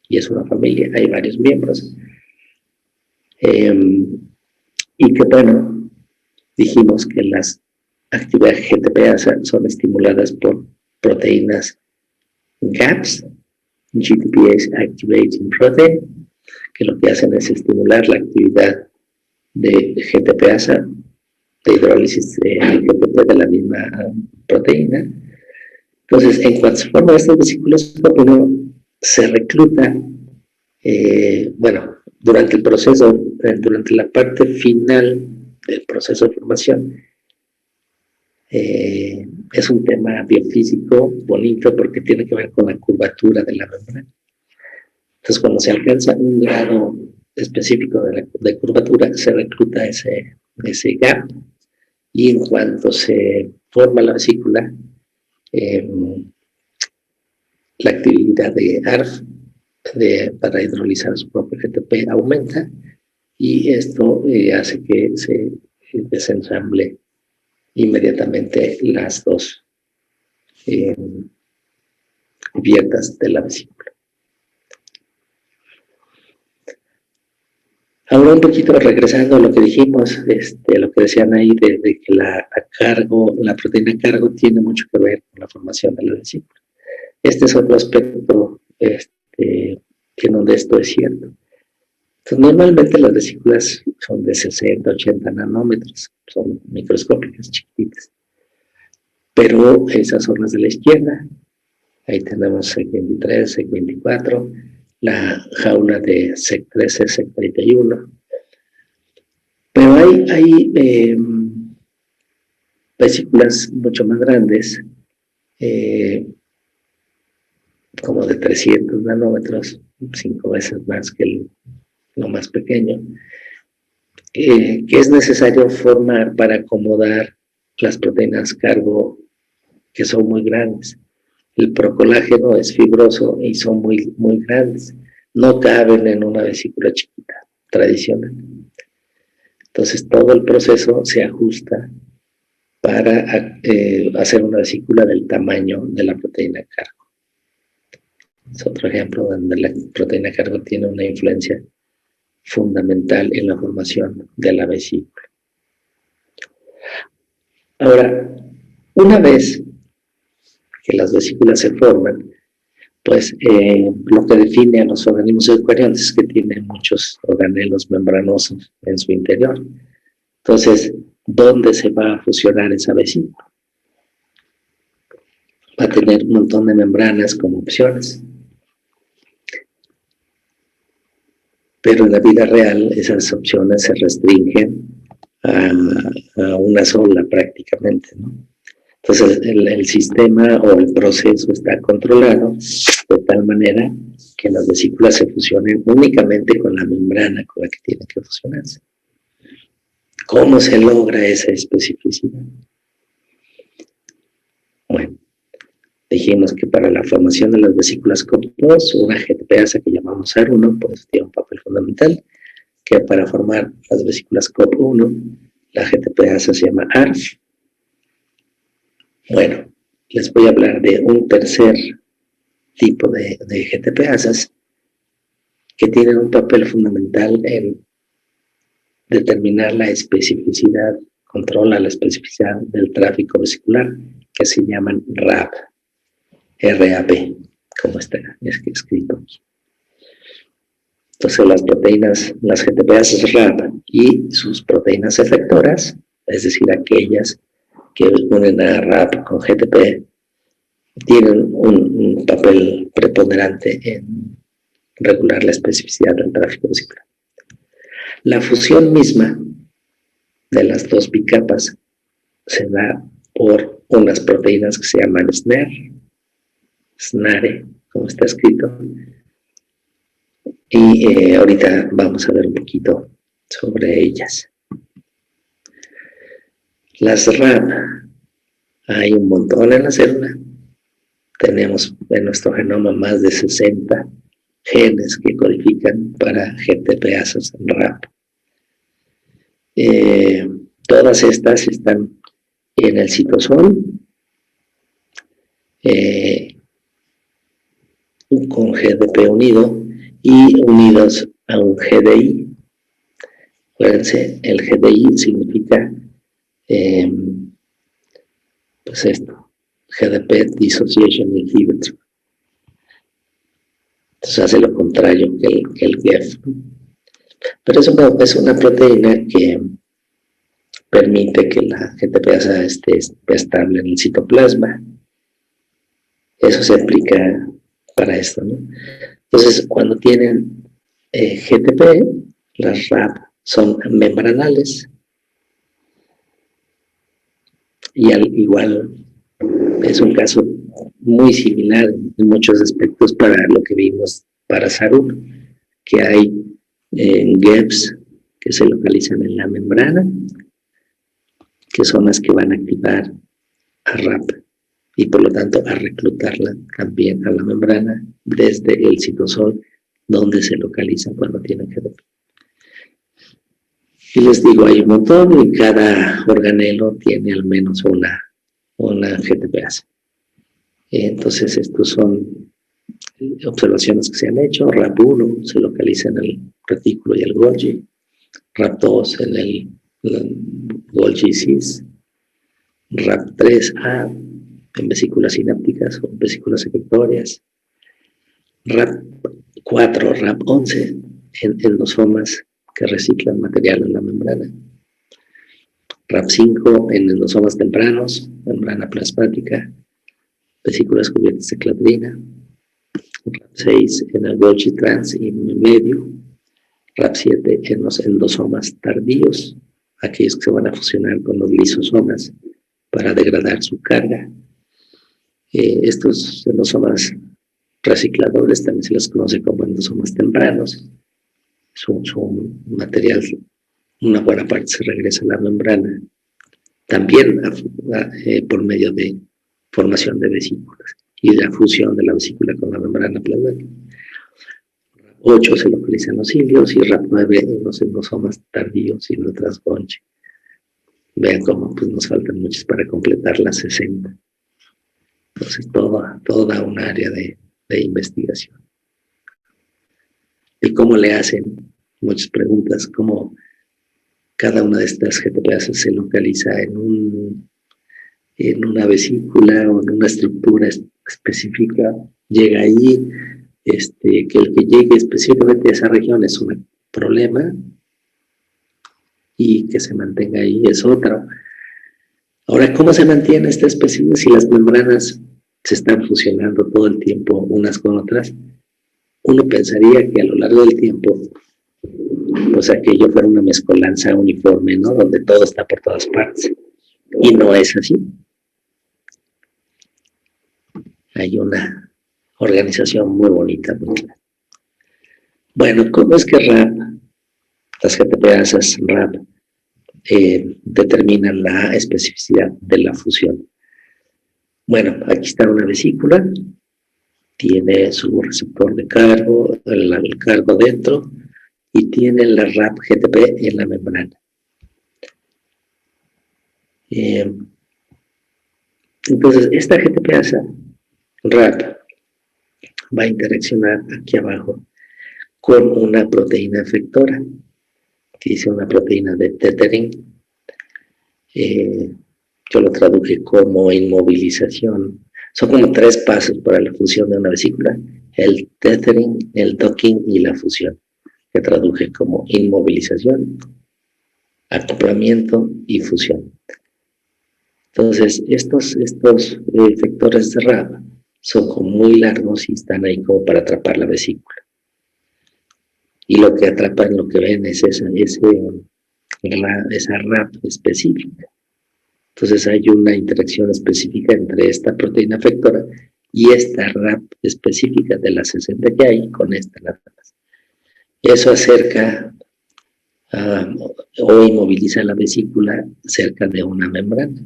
y es una familia, hay varios miembros. Y que, bueno, dijimos que las actividades GTPase son estimuladas por proteínas GAPs, GTPase Activating Protein, que lo que hacen es estimular la actividad de GTPase, de hidrólisis de GTP de la misma proteína. Entonces, en cuanto se forman estas vesículas, se recluta, durante el proceso, durante la parte final del proceso de formación, es un tema biofísico bonito porque tiene que ver con la curvatura de la membrana. Entonces, cuando se alcanza un grado específico de curvatura, se recluta ese gap, y en cuanto se forma la vesícula, la actividad de ARF para hidrolizar su propio GTP aumenta, y esto hace que se desensamble inmediatamente las dos cubiertas de la vesícula. Ahora un poquito regresando a lo que dijimos, lo que decían ahí de que la proteína cargo tiene mucho que ver con la formación de la vesícula. Este es otro aspecto que donde esto es cierto. Entonces, normalmente las vesículas son de 60, 80 nanómetros, son microscópicas, chiquititas. Pero esas son las de la izquierda. Ahí tenemos SEC23, SEC24, la jaula de SEC13, SEC31. Pero hay vesículas mucho más grandes, como de 300 nanómetros, 5 veces más que lo más pequeño, que es necesario formar para acomodar las proteínas cargo que son muy grandes. El procolágeno es fibroso y son muy, muy grandes. No caben en una vesícula chiquita, tradicional. Entonces, todo el proceso se ajusta para hacer una vesícula del tamaño de la proteína cargo. Es otro ejemplo donde la proteína cargo tiene una influencia fundamental en la formación de la vesícula. Ahora, una vez que las vesículas se forman, pues lo que define a los organismos eucariontes es que tienen muchos organelos membranosos en su interior. Entonces, ¿dónde se va a fusionar esa vesícula? Va a tener un montón de membranas como opciones. Pero en la vida real esas opciones se restringen a una sola prácticamente, ¿no? Entonces el sistema o el proceso está controlado de tal manera que las vesículas se fusionen únicamente con la membrana con la que tienen que fusionarse. ¿Cómo se logra esa especificidad? Bueno, dijimos que para la formación de las vesículas COP2, una GTPasa que llamamos AR1, pues tiene un papel fundamental, que para formar las vesículas COP1, la GTPasa se llama ARF. Bueno, les voy a hablar de un tercer tipo de GTPasas que tienen un papel fundamental en determinar la especificidad, controla la especificidad del tráfico vesicular, que se llaman RAP, R-A-P, como está escrito aquí. Entonces las proteínas, las GTPasas RAP y sus proteínas efectoras, es decir, aquellas que unen a RAP con GTP, tienen un papel preponderante en regular la especificidad del tráfico vesicular. La fusión misma de las dos bicapas se da por unas proteínas que se llaman SNARE, como está escrito, y ahorita vamos a ver un poquito sobre ellas. Las RAP, hay un montón en la célula. Tenemos en nuestro genoma más de 60 genes que codifican para GTPasas RAP. Todas estas están en el citosol, con GDP unido y unidos a un GDI. Acuérdense, el GDI significa pues esto, GDP Dissociation Inhibitor. Entonces hace lo contrario que el GEF. Pero es una proteína que permite que la GTPasa esté estable en el citoplasma. Eso se aplica para esto, ¿no? Entonces, cuando tienen GTP, las RAP son membranales. Y igual es un caso muy similar en muchos aspectos para lo que vimos para SAR1, que hay GEPs que se localizan en la membrana, que son las que van a activar a RAP y por lo tanto a reclutarla también a la membrana desde el citosol donde se localiza cuando tiene GDP. Y les digo, hay un montón y cada organelo tiene al menos una GTPase. Entonces, estos son observaciones que se han hecho. RAP1 se localiza en el retículo y el Golgi. RAP2 en el Golgi-Cis. RAP3A en vesículas sinápticas o vesículas secretorias. RAP4, RAP11 en endosomas que reciclan material en la membrana. RAP5 en endosomas tempranos, membrana plasmática, vesículas cubiertas de cladrina. RAP6 en el Golgi trans y medio. RAP7 en los endosomas tardíos, aquellos que se van a fusionar con los lisosomas para degradar su carga. Estos endosomas recicladores también se los conoce como endosomas tempranos. Su material, una buena parte se regresa a la membrana, también por medio de formación de vesículas y la fusión de la vesícula con la membrana plasmática. RAP8 se localiza en los cilios y RAP9 en los endosomas tardíos y letras Golgi. Vean cómo pues, nos faltan muchos para completar las 60. Entonces, toda un área de investigación. ¿Y cómo le hacen? Muchas preguntas, cómo cada una de estas GTPases se localiza en una vesícula o en una estructura específica, llega ahí, que el que llegue específicamente a esa región es un problema y que se mantenga ahí es otro. Ahora, ¿cómo se mantiene esta especie si las membranas se están fusionando todo el tiempo unas con otras? Uno pensaría que a lo largo del tiempo, pues aquello fuera una mezcolanza uniforme, ¿no? Donde todo está por todas partes. Y no es así. Hay una organización muy bonita, muy clara. Bueno, ¿cómo es que RAP, las GTPases RAP, determinan la especificidad de la fusión? Bueno, aquí está una vesícula, tiene su receptor de cargo, el cargo dentro, y tiene la RAP GTP en la membrana. Entonces, esta GTPase RAP va a interaccionar aquí abajo con una proteína efectora, que dice una proteína de tethering. Yo lo traduje como inmovilización. Son como 3 pasos para la fusión de una vesícula: el tethering, el docking y la fusión, que traduje como inmovilización, acoplamiento y fusión. Entonces, estos efectores de RAP son como muy largos y están ahí como para atrapar la vesícula. Y lo que atrapan, lo que ven es esa RAP específica. Entonces hay una interacción específica entre esta proteína efectora y esta RAP específica de las 60 que hay con esta nada más. Eso acerca o inmoviliza la vesícula cerca de una membrana.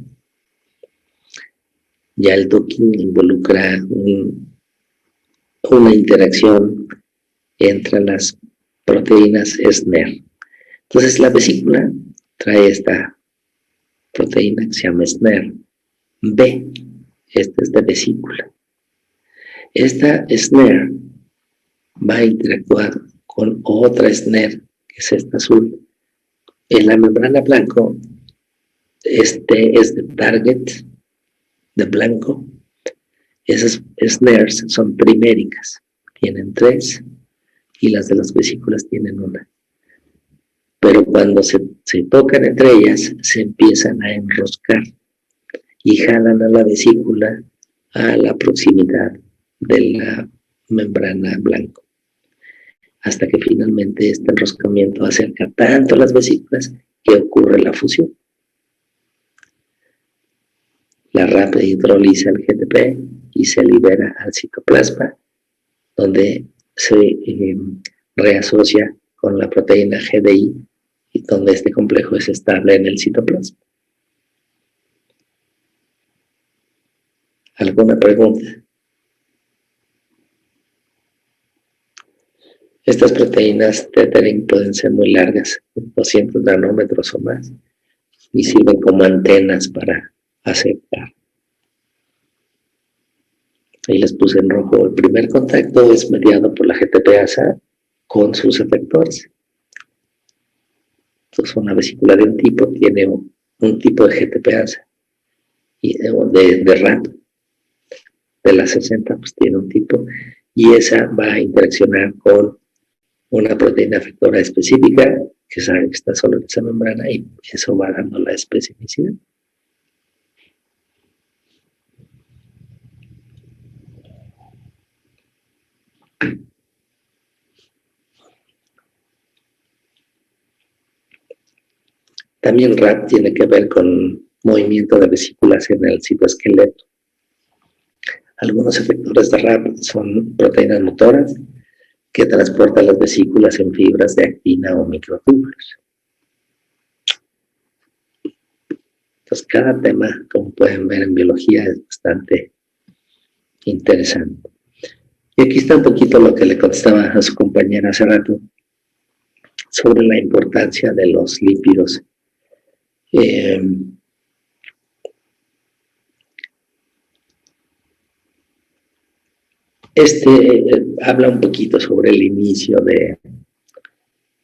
Ya el docking involucra una interacción entre las proteínas SNER. Entonces la vesícula trae esta proteína que se llama SNER B. Esta es de vesícula. Esta SNER va a interactuar con otra SNER, que es esta azul. En la membrana blanco, este es de target, de blanco. Esas SNERs son triméricas, tienen 3, y las de las vesículas tienen 1. Pero cuando se tocan entre ellas, se empiezan a enroscar y jalan a la vesícula a la proximidad de la membrana blanco, hasta que finalmente este enroscamiento acerca tanto a las vesículas que ocurre la fusión. La RAP hidroliza el GTP y se libera al citoplasma, donde se reasocia con la proteína GDI, y donde este complejo es estable en el citoplasma. ¿Alguna pregunta? Estas proteínas tethering pueden ser muy largas, 200 nanómetros o más, y sirven como antenas para aceptar. Ahí les puse en rojo. El primer contacto es mediado por la GTPasa con sus efectores. Entonces, una vesícula de un tipo tiene un tipo de GTPasa, y de RAP. De la 60 pues tiene un tipo, y esa va a interaccionar con una proteína efectora específica que sabe que está solo en esa membrana, y eso va dando la especificidad. También RAP tiene que ver con movimiento de vesículas en el citoesqueleto. Algunos efectores de RAP son proteínas motoras que transportan las vesículas en fibras de actina o microtúbulos. Entonces, cada tema, como pueden ver en biología, es bastante interesante. Y aquí está un poquito lo que le contestaba a su compañera hace rato sobre la importancia de los lípidos. Habla un poquito sobre el inicio de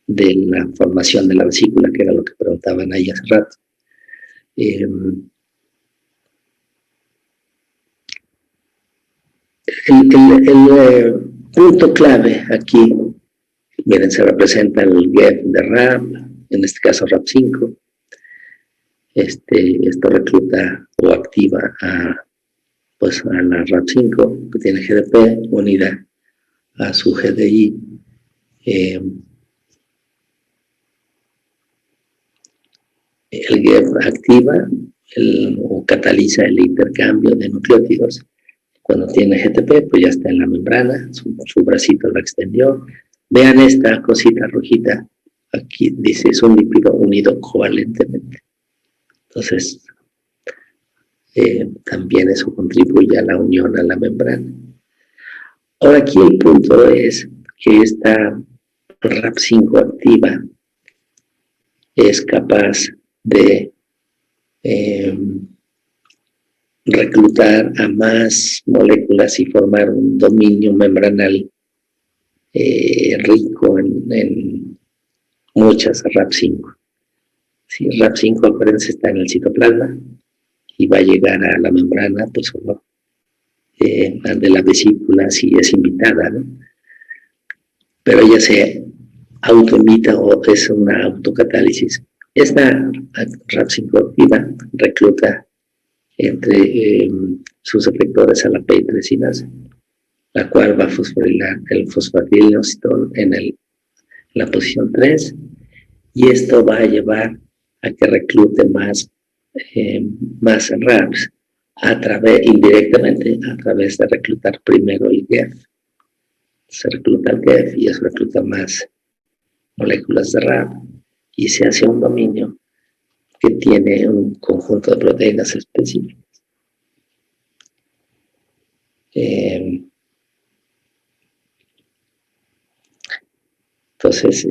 la formación de la vesícula, que era lo que preguntaban ahí hace rato. El punto clave aquí, miren, se representa el GEF de RAP, en este caso RAP5. Esto recluta o activa a la RAP5, que tiene GDP, unida a su GDI. El GEF activa o cataliza el intercambio de nucleótidos. Cuando tiene GTP, pues ya está en la membrana, su bracito lo extendió. Vean esta cosita rojita, aquí dice, es un lípido unido covalentemente. Entonces, también eso contribuye a la unión a la membrana. Ahora aquí el punto es que esta RAP5 activa es capaz de reclutar a más moléculas y formar un dominio membranal rico en muchas RAP5. Si RAP5, acuérdense, está en el citoplasma y va a llegar a la membrana, pues solo de la vesícula si es invitada, ¿no? Pero ella se autoinvita o es una autocatálisis. Esta RAP5 activa recluta entre sus efectores a la P3-cinasa, la cual va a fosforilar el fosfatidilocitol en la posición 3, y esto va a llevar a que reclute más RAPs indirectamente a través de reclutar primero el GEF. Se recluta el GEF y eso recluta más moléculas de RAP y se hace un dominio que tiene un conjunto de proteínas específicas. Entonces,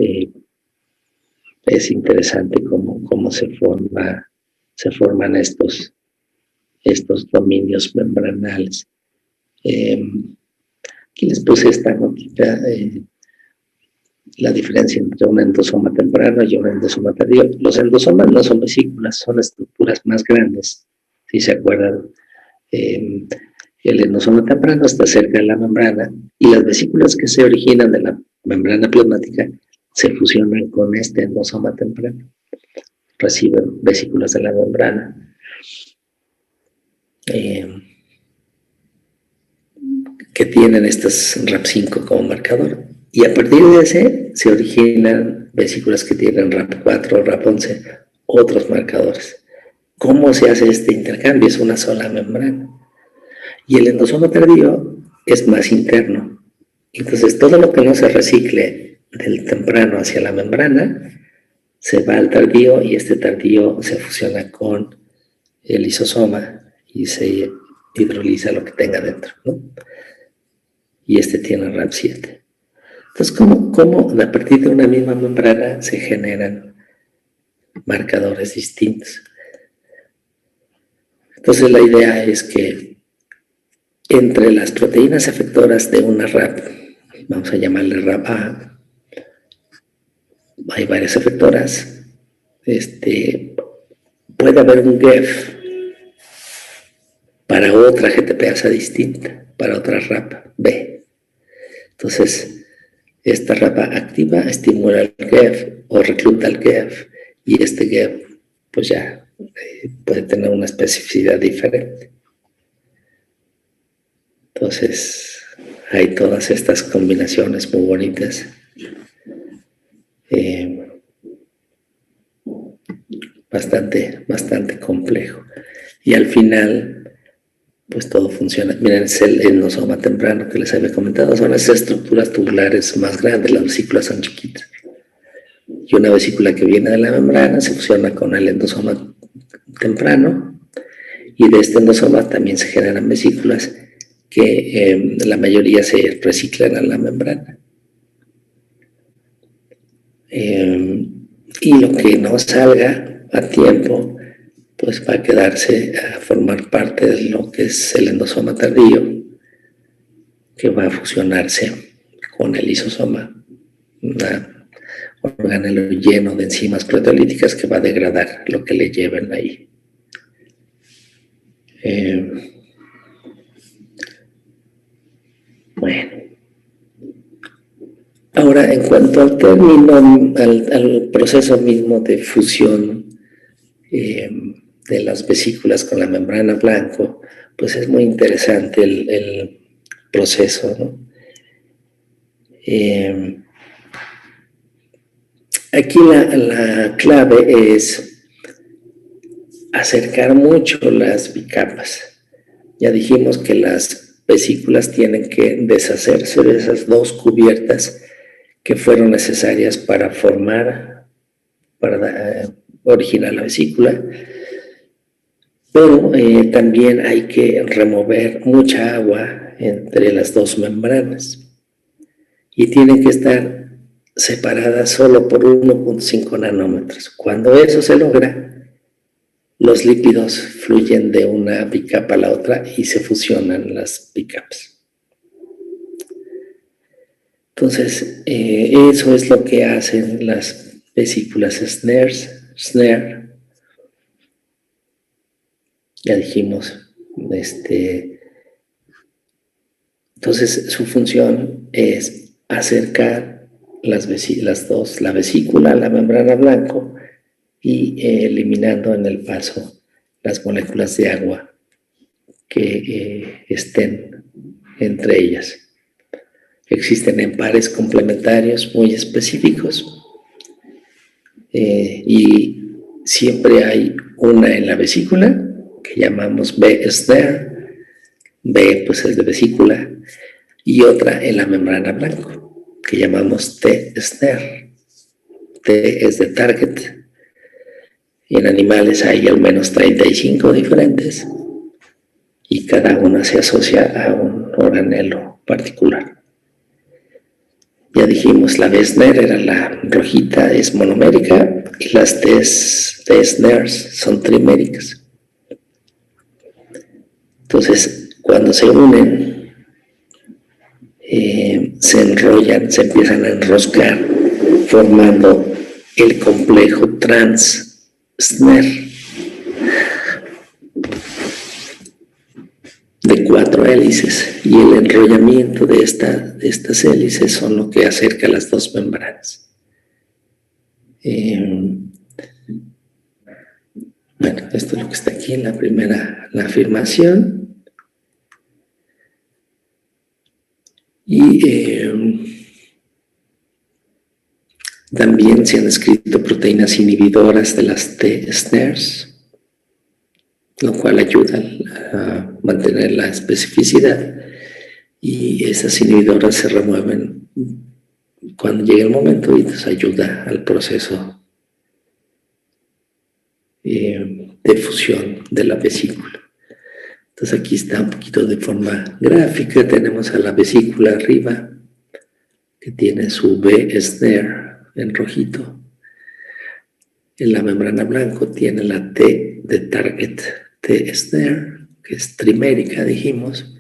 es interesante cómo se forman estos dominios membranales. Aquí les puse esta notita, la diferencia entre un endosoma temprano y un endosoma tardío. Los endosomas no son vesículas, son estructuras más grandes, si se acuerdan. El endosoma temprano está cerca de la membrana y las vesículas que se originan de la membrana plasmática se fusionan con este endosoma temprano. Reciben vesículas de la membrana que tienen estas RAP5 como marcador. Y a partir de ese se originan vesículas que tienen RAP4, RAP11, otros marcadores. ¿Cómo se hace este intercambio? Es una sola membrana. Y el endosoma tardío es más interno. Entonces, todo lo que no se recicle del temprano hacia la membrana, se va al tardío y este tardío se fusiona con el lisosoma y se hidroliza lo que tenga dentro, ¿no? Y este tiene RAP7. Entonces, ¿cómo a partir de una misma membrana se generan marcadores distintos? Entonces, la idea es que entre las proteínas efectoras de una RAP, vamos a llamarle RAP-A, hay varias efectoras, puede haber un GEF para otra GTPasa distinta, para otra RAP-B. Entonces, esta RAP-A activa estimula el GEF o recluta el GEF y este GEF pues ya puede tener una especificidad diferente. Entonces, hay todas estas combinaciones muy bonitas. Bastante complejo. Y al final, pues todo funciona. Miren, es el endosoma temprano que les había comentado. Son las estructuras tubulares más grandes, las vesículas son chiquitas. Y una vesícula que viene de la membrana se fusiona con el endosoma temprano. Y de este endosoma también se generan vesículas que la mayoría se reciclan a la membrana. Y lo que no salga a tiempo, pues va a quedarse a formar parte de lo que es el endosoma tardío, que va a fusionarse con el lisosoma, un organelo lleno de enzimas proteolíticas que va a degradar lo que le lleven ahí. Bueno. Ahora, en cuanto al término, al proceso mismo de fusión de las vesículas con la membrana blanco, pues es muy interesante el proceso, ¿no? Aquí la clave es acercar mucho las bicapas. Ya dijimos que las vesículas tienen que deshacerse de esas dos cubiertas que fueron necesarias para originar la vesícula, pero también hay que remover mucha agua entre las dos membranas y tienen que estar separadas solo por 1.5 nanómetros. Cuando eso se logra, los lípidos fluyen de una bicapa a la otra y se fusionan las bicapas. Entonces, eso es lo que hacen las vesículas snare. Ya dijimos, entonces su función es acercar la vesícula a la membrana blanco y eliminando en el paso las moléculas de agua que estén entre ellas. Existen en pares complementarios muy específicos y siempre hay una en la vesícula que llamamos B-snare, B pues es de vesícula, y otra en la membrana blanco que llamamos T-snare, T es de target, y en animales hay al menos 35 diferentes y cada una se asocia a un organelo particular. Ya dijimos, la B-snare era la rojita, es monomérica, y las T-snares son triméricas. Entonces, cuando se unen, se enrollan, se empiezan a enroscar, formando el complejo trans-snare de 4 hélices, y el enrollamiento de estas hélices son lo que acerca las dos membranas. Bueno, esto es lo que está aquí en la afirmación. Y también se han escrito proteínas inhibidoras de las T-snares, lo cual ayuda a mantener la especificidad, y esas inhibidoras se remueven cuando llegue el momento, y nos ayuda al proceso de fusión de la vesícula. Entonces aquí está un poquito de forma gráfica. Tenemos a la vesícula arriba, que tiene su B-snare en rojito. En la membrana blanco tiene la T de target, T-snare, que es trimérica, dijimos.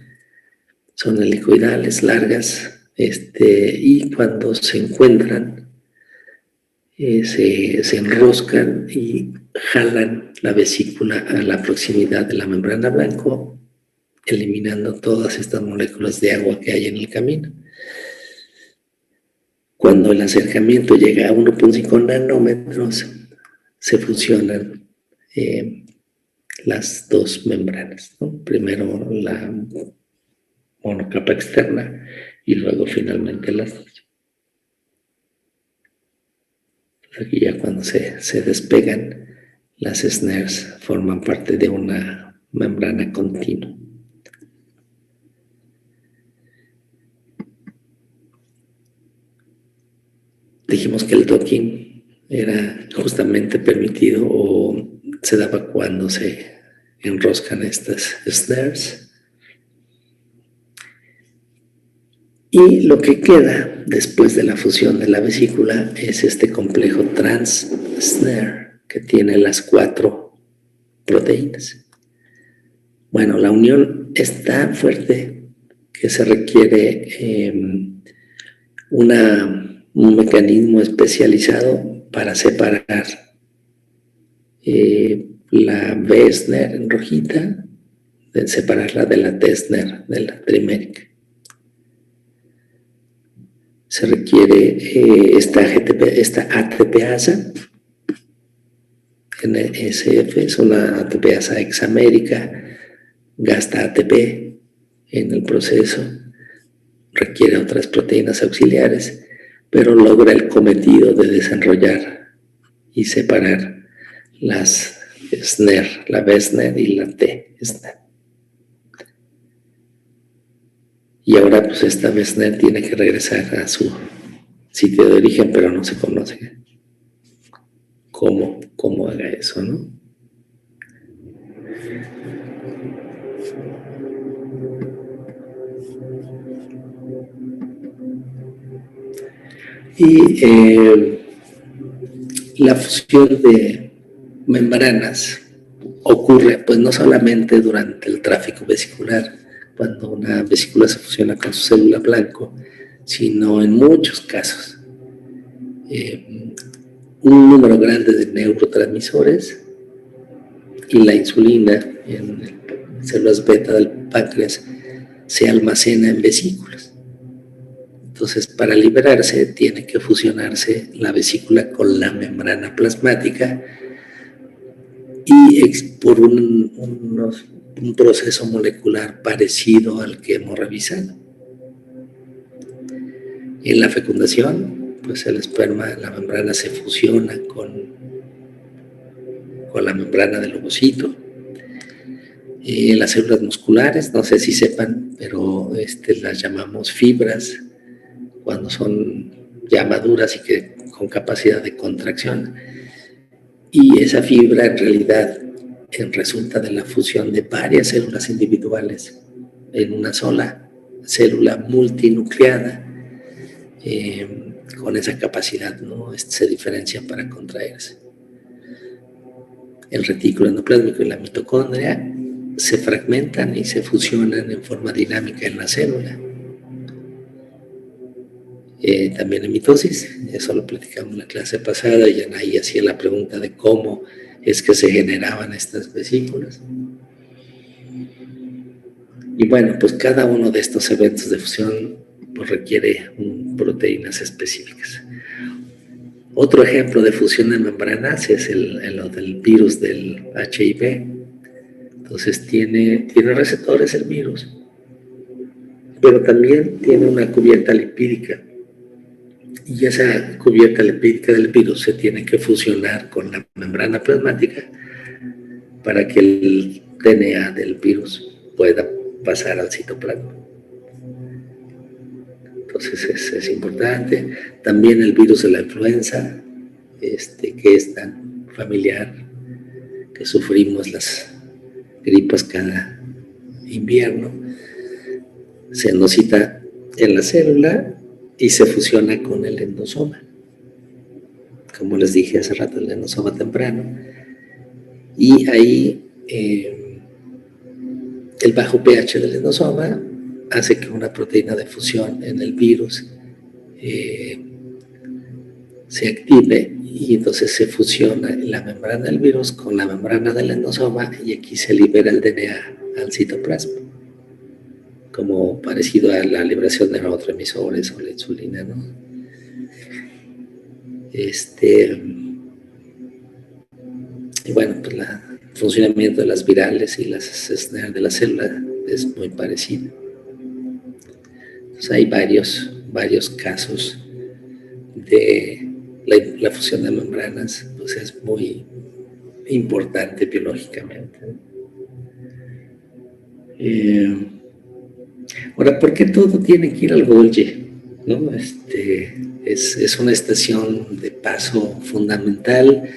Son helicoidales, largas, y cuando se encuentran, se enroscan y jalan la vesícula a la proximidad de la membrana blanco, eliminando todas estas moléculas de agua que hay en el camino. Cuando el acercamiento llega a 1.5 nanómetros, se fusionan las dos membranas, ¿no? Primero la monocapa externa y luego finalmente las dos. Aquí ya cuando se despegan, las snares forman parte de una membrana continua. Dijimos que el docking era justamente permitido o se daba cuando se enroscan estas snares. Y lo que queda después de la fusión de la vesícula es este complejo trans-snare que tiene las 4 proteínas. Bueno, la unión es tan fuerte que se requiere un mecanismo especializado para separar la B-snare en rojita, separarla de la T-snare, de la trimérica. Se requiere esta ATPasa, NSF, es una ATPasa hexamérica, gasta ATP en el proceso, requiere otras proteínas auxiliares, pero logra el cometido de desenrollar y separar las SNER, la B-SNER y la T-SNER. Y ahora pues esta B-SNER tiene que regresar a su sitio de origen, pero no se conoce cómo haga eso, ¿no? Y la fusión de membranas ocurre pues no solamente durante el tráfico vesicular, cuando una vesícula se fusiona con su célula blanco, sino en muchos casos. Un número grande de neurotransmisores y la insulina en células beta del páncreas se almacena en vesículas. Entonces, para liberarse, tiene que fusionarse la vesícula con la membrana plasmática y por un proceso molecular parecido al que hemos revisado. En la fecundación, pues el esperma, la membrana se fusiona con la membrana del ovocito. Las células musculares, no sé si sepan, pero las llamamos fibras cuando son ya maduras y que con capacidad de contracción. Y esa fibra en realidad resulta de la fusión de varias células individuales en una sola célula multinucleada con esa capacidad, ¿no? Se diferencia para contraerse. El retículo endoplásmico y la mitocondria se fragmentan y se fusionan en forma dinámica en la célula. También en mitosis, eso lo platicamos en la clase pasada, y ahí hacía la pregunta de cómo es que se generaban estas vesículas. Y bueno, pues cada uno de estos eventos de fusión pues requiere proteínas específicas. Otro ejemplo de fusión en membranas es el del virus del HIV. Entonces tiene receptores el virus, pero también tiene una cubierta lipídica. Y esa cubierta lipídica del virus se tiene que fusionar con la membrana plasmática para que el DNA del virus pueda pasar al citoplasma. Entonces es importante. También el virus de la influenza, que es tan familiar, que sufrimos las gripas cada invierno, se endocita en la célula y se fusiona con el endosoma. Como les dije hace rato, el endosoma temprano. Y ahí el bajo pH del endosoma hace que una proteína de fusión en el virus se active y entonces se fusiona la membrana del virus con la membrana del endosoma y aquí se libera el DNA al citoplasma, como parecido a la liberación de neurotransmisores o la insulina, ¿no? Y bueno, pues el funcionamiento de las virales y las de la célula es muy parecido. Entonces hay varios casos de la fusión de membranas, pues es muy importante biológicamente. Ahora, ¿por qué todo tiene que ir al Golgi? ¿No? Es una estación de paso fundamental.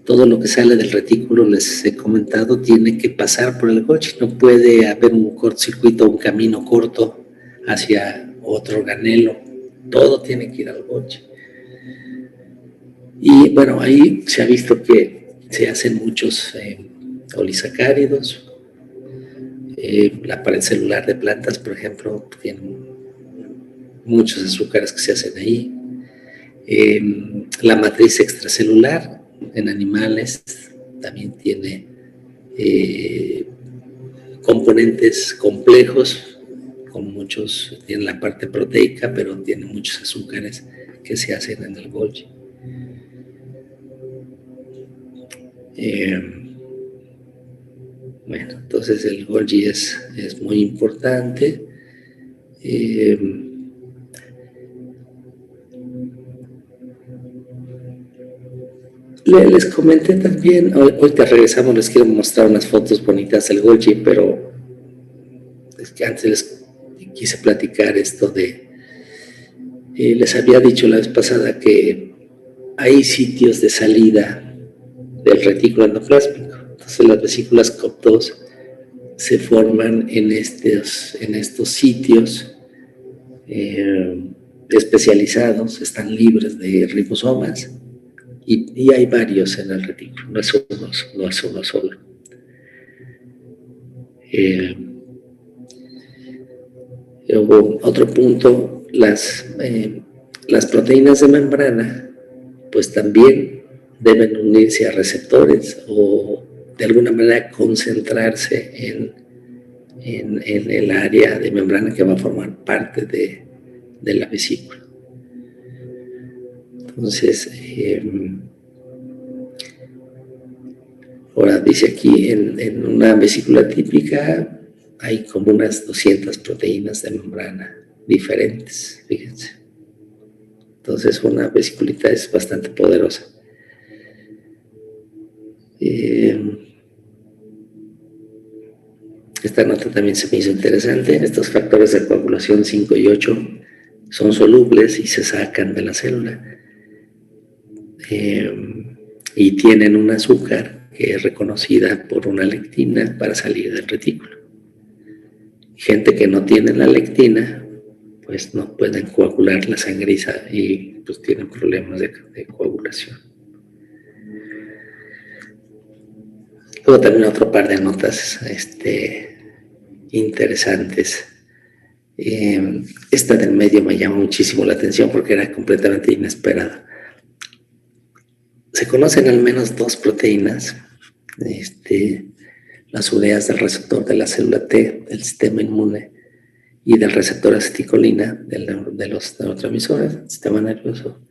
Todo lo que sale del retículo, les he comentado, tiene que pasar por el Golgi. No puede haber un cortocircuito, un camino corto hacia otro organelo. Todo tiene que ir al Golgi. Y bueno, ahí se ha visto que se hacen muchos olisacáridos. La pared celular de plantas, por ejemplo, tiene muchos azúcares que se hacen ahí. La matriz extracelular en animales también tiene componentes complejos, con muchos, tiene la parte proteica, pero tiene muchos azúcares que se hacen en el Golgi. Bueno, entonces el Golgi es muy importante. Les comenté también, ahorita regresamos, les quiero mostrar unas fotos bonitas del Golgi, pero es que antes les quise platicar esto de, les había dicho la vez pasada que hay sitios de salida del retículo endoplásmico. Entonces las vesículas COP2 se forman en estos sitios especializados, están libres de ribosomas y hay varios en el retículo, no es uno solo. Otro punto, las proteínas de membrana pues también deben unirse a receptores o de alguna manera concentrarse en el área de membrana que va a formar parte de la vesícula. Entonces, ahora dice aquí, en una vesícula típica hay como unas 200 proteínas de membrana diferentes, fíjense. Entonces, una vesiculita es bastante poderosa. Esta nota también se me hizo interesante. Estos factores de coagulación 5 y 8 son solubles y se sacan de la célula. Y tienen un azúcar que es reconocida por una lectina para salir del retículo. Gente que no tiene la lectina, pues no pueden coagular la sangre y pues tienen problemas de coagulación. Luego también otro par de notas interesantes. Esta del medio me llamó muchísimo la atención porque era completamente inesperada. Se conocen al menos dos proteínas, las ureas del receptor de la célula T, del sistema inmune, y del receptor acetilcolina de los neurotransmisores del sistema nervioso.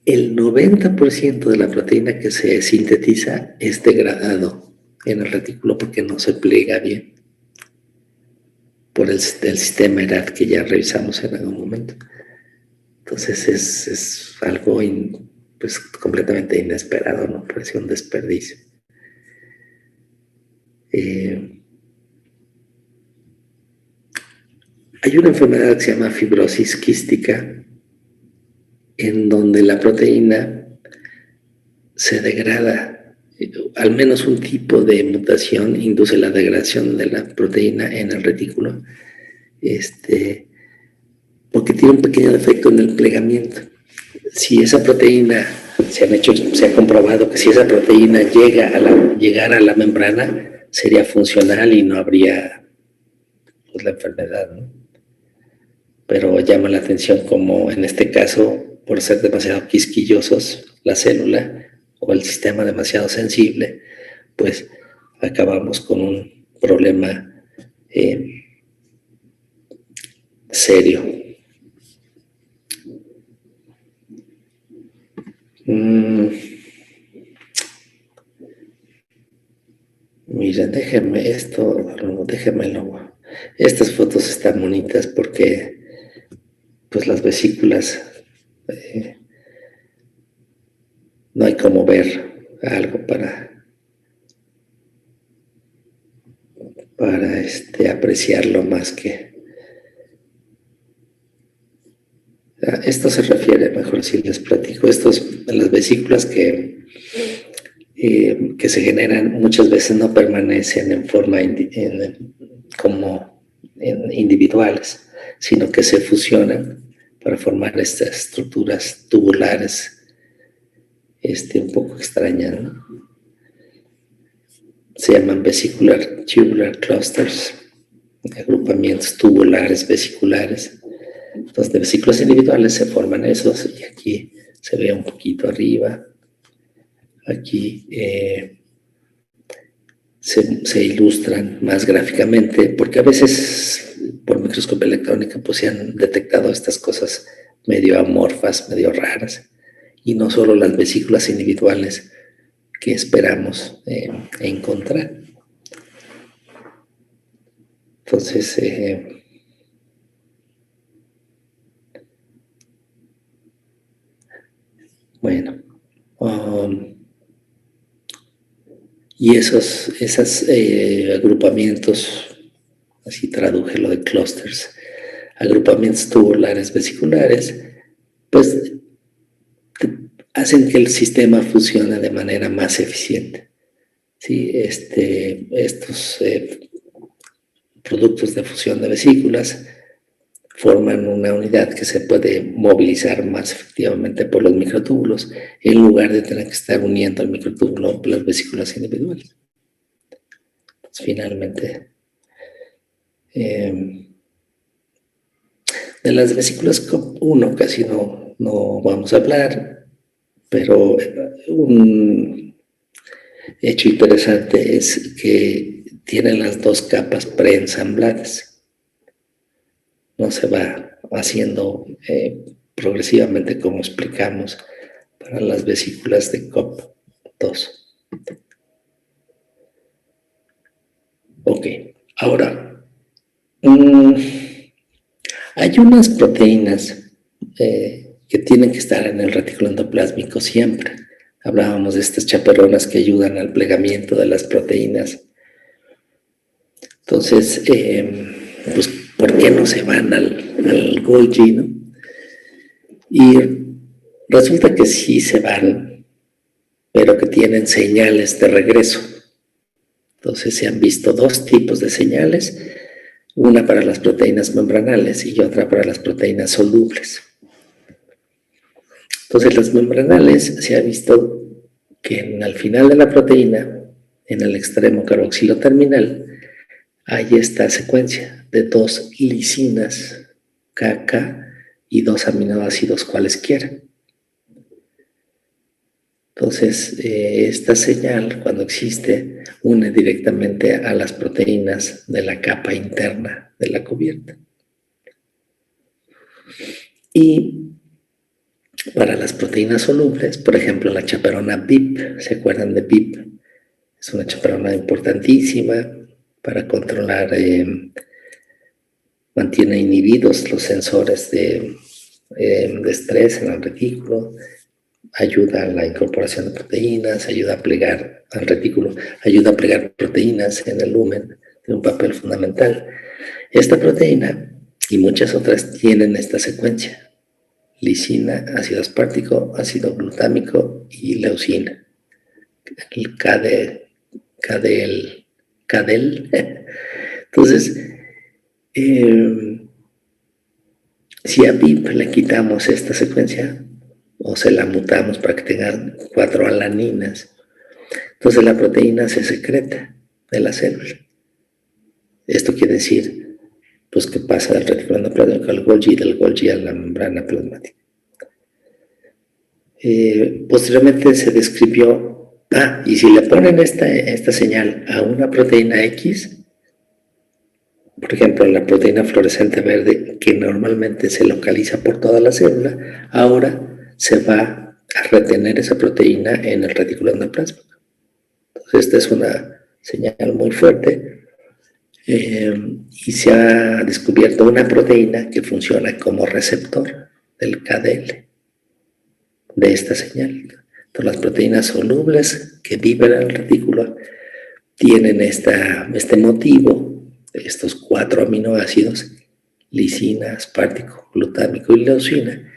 El 90% de la proteína que se sintetiza es degradado en el retículo porque no se pliega bien por el sistema ERAD que ya revisamos en algún momento. Entonces es algo pues completamente inesperado, ¿no? Parece un desperdicio. Hay hay una enfermedad que se llama fibrosis quística, en donde la proteína se degrada. Al menos un tipo de mutación induce la degradación de la proteína en el retículo, porque tiene un pequeño defecto en el plegamiento. Si esa proteína, se ha comprobado que si esa proteína llegara a la membrana, sería funcional y no habría pues, la enfermedad, ¿no? Pero llama la atención como en este caso, por ser demasiado quisquillosos, la célula o el sistema demasiado sensible, pues acabamos con un problema serio. Miren, déjenmelo. Estas fotos están bonitas porque pues las vesículas no hay como ver algo para apreciarlo más que esto se refiere, mejor si les platico, las vesículas que se generan muchas veces no permanecen en forma como individuales, sino que se fusionan para formar estas estructuras tubulares un poco extrañas, ¿no? Se llaman vesicular tubular clusters, agrupamientos tubulares vesiculares. Entonces, de vesículas individuales se forman esos, y aquí se ve un poquito arriba. Aquí se ilustran más gráficamente, porque a veces por microscopio electrónico pues se han detectado estas cosas medio amorfas, medio raras, y no solo las vesículas individuales que esperamos encontrar. Entonces, bueno, y esos agrupamientos, así traduje lo de clusters, agrupamientos tubulares vesiculares, pues hacen que el sistema funcione de manera más eficiente. ¿Sí? Estos productos de fusión de vesículas forman una unidad que se puede movilizar más efectivamente por los microtúbulos, en lugar de tener que estar uniendo al microtúbulo las vesículas individuales. Entonces, finalmente, de las vesículas COP1 casi no vamos a hablar, pero un hecho interesante es que tienen las dos capas preensambladas. No se va haciendo progresivamente como explicamos para las vesículas de COP2. Ok, ahora, hay unas proteínas que tienen que estar en el retículo endoplásmico siempre. Hablábamos de estas chaperonas que ayudan al plegamiento de las proteínas. Entonces, pues, ¿por qué no se van al Golgi, no? Y resulta que sí se van, pero que tienen señales de regreso. Entonces se han visto dos tipos de señales, una para las proteínas membranales y otra para las proteínas solubles. Entonces las membranales se ha visto que al final de la proteína, en el extremo carboxilo terminal, hay esta secuencia de dos lisinas KK y dos aminoácidos cualesquiera. Entonces, esta señal, cuando existe, une directamente a las proteínas de la capa interna de la cubierta. Y para las proteínas solubles, por ejemplo, la chaperona BIP, ¿se acuerdan de BIP? Es una chaperona importantísima para controlar, mantiene inhibidos los sensores de estrés en el retículo, ayuda a la incorporación de proteínas, ayuda a plegar al retículo, ayuda a plegar proteínas en el lumen, tiene un papel fundamental. Esta proteína y muchas otras tienen esta secuencia: lisina, ácido aspartico, ácido glutámico y leucina. El cadel. Entonces, si a BIP le quitamos esta secuencia o se la mutamos para que tenga 4 alaninas, entonces la proteína se secreta de la célula. Esto quiere decir, pues, que pasa del retículo endoplasmático al Golgi y del Golgi a la membrana plasmática. Posteriormente se describió, y si le ponen esta señal a una proteína X, por ejemplo, la proteína fluorescente verde, que normalmente se localiza por toda la célula, ahora se va a retener esa proteína en el retículo endoplasmático. Entonces, esta es una señal muy fuerte. Y se ha descubierto una proteína que funciona como receptor del KDL, de esta señal. Entonces, las proteínas solubles que viven en el retículo tienen este motivo, estos 4 aminoácidos, lisina, aspartico, glutámico y leucina,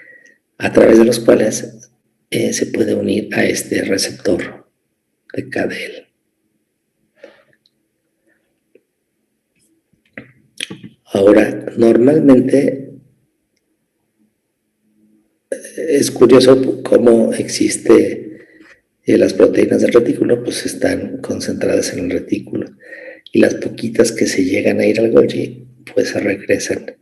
a través de los cuales se puede unir a este receptor de KDL. Ahora, normalmente es curioso cómo existe las proteínas del retículo, pues están concentradas en el retículo, y las poquitas que se llegan a ir al Golgi, pues se regresan.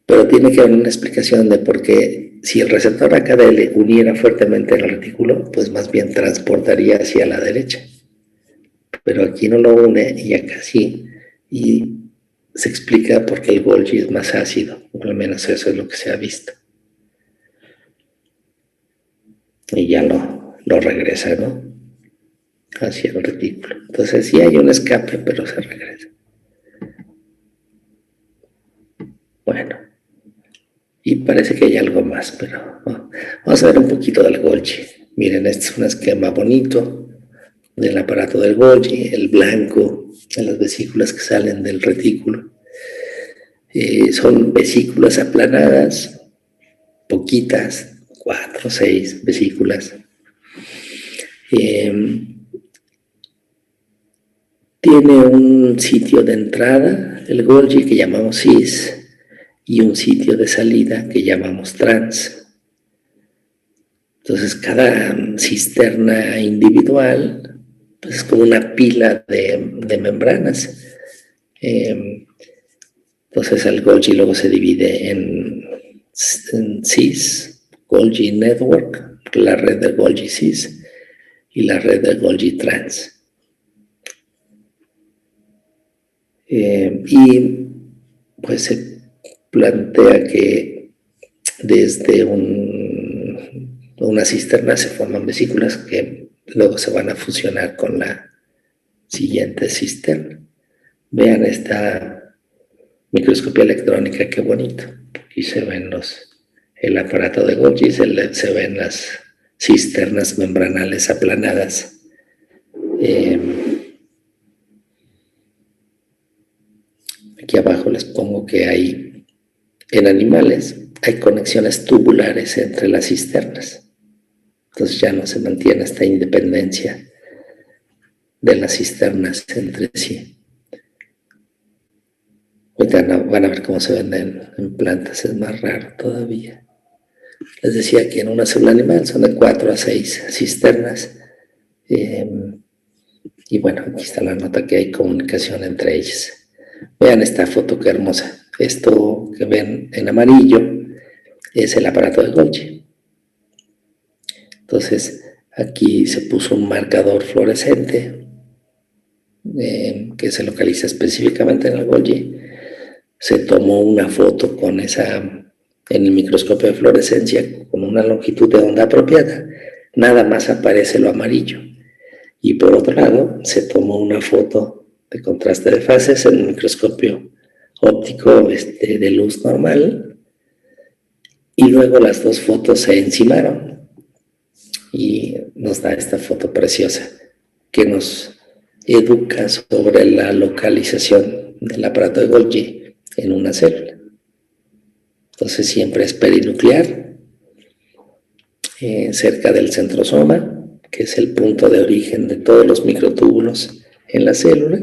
Pero tiene que haber una explicación de por qué, si el receptor AKDL uniera fuertemente en el retículo, pues más bien transportaría hacia la derecha. Pero aquí no lo une y acá sí. Y se explica por qué el Golgi es más ácido, o al menos eso es lo que se ha visto. Y ya lo regresa, ¿no? Hacia el retículo. Entonces sí hay un escape, pero se regresa. Bueno, y parece que hay algo más, pero vamos a ver un poquito del Golgi. Miren, este es un esquema bonito del aparato del Golgi, el blanco de las vesículas que salen del retículo. Son vesículas aplanadas, poquitas, 4 o 6 vesículas. Tiene un sitio de entrada, el Golgi, que llamamos cis, y un sitio de salida que llamamos trans. Entonces, cada cisterna individual, pues, es como una pila de membranas. Entonces, el Golgi luego se divide en cis, Golgi Network, la red de Golgi cis, y la red de Golgi trans. Y pues se plantea que desde una cisterna se forman vesículas que luego se van a fusionar con la siguiente cisterna. Vean esta microscopía electrónica, qué bonito. Aquí se ven el aparato de Golgi, se ven las cisternas membranales aplanadas. Aquí abajo les pongo que en animales hay conexiones tubulares entre las cisternas. Entonces ya no se mantiene esta independencia de las cisternas entre sí. Ahorita van a ver cómo se ven en plantas, es más raro todavía. Les decía que en una célula animal son de 4 a 6 cisternas. Y bueno, aquí está la nota que hay comunicación entre ellas. Vean esta foto, qué hermosa. Esto que ven en amarillo es el aparato de Golgi. Entonces, aquí se puso un marcador fluorescente que se localiza específicamente en el Golgi. Se tomó una foto en el microscopio de fluorescencia con una longitud de onda apropiada. Nada más aparece lo amarillo. Y por otro lado, se tomó una foto de contraste de fases en el microscopio óptico de luz normal, y luego las dos fotos se encimaron y nos da esta foto preciosa que nos educa sobre la localización del aparato de Golgi en una célula. Entonces siempre es perinuclear, cerca del centrosoma, que es el punto de origen de todos los microtúbulos en la célula.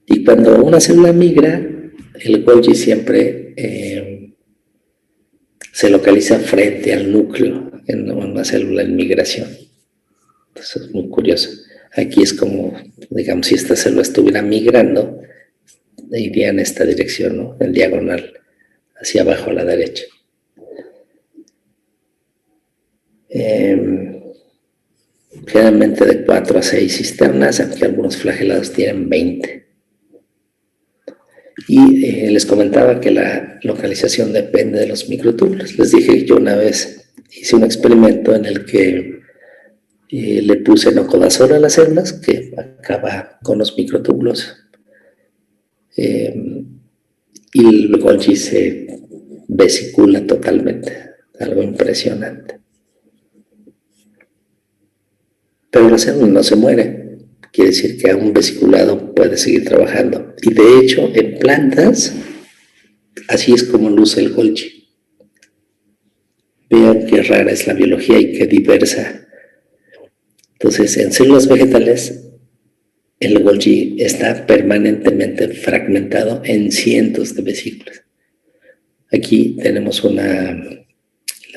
Y cuando una célula migra, el Golgi siempre se localiza frente al núcleo en una célula en migración. Entonces es muy curioso. Aquí es como, digamos, si esta célula estuviera migrando, iría en esta dirección, ¿no? En diagonal, hacia abajo a la derecha. Generalmente de 4 a 6 cisternas, aunque algunos flagelados tienen 20. Y les comentaba que la localización depende de los microtúbulos. Les dije que yo una vez hice un experimento en el que le puse nocodazol a las células, que acaba con los microtúbulos, y el Golgi se vesicula totalmente, algo impresionante. Pero la célula no se muere, quiere decir que aún vesiculado puede seguir trabajando. Y de hecho, en plantas, así es como luce el Golgi. Vean qué rara es la biología y qué diversa. Entonces, en células vegetales, el Golgi está permanentemente fragmentado en cientos de vesículas. Aquí tenemos la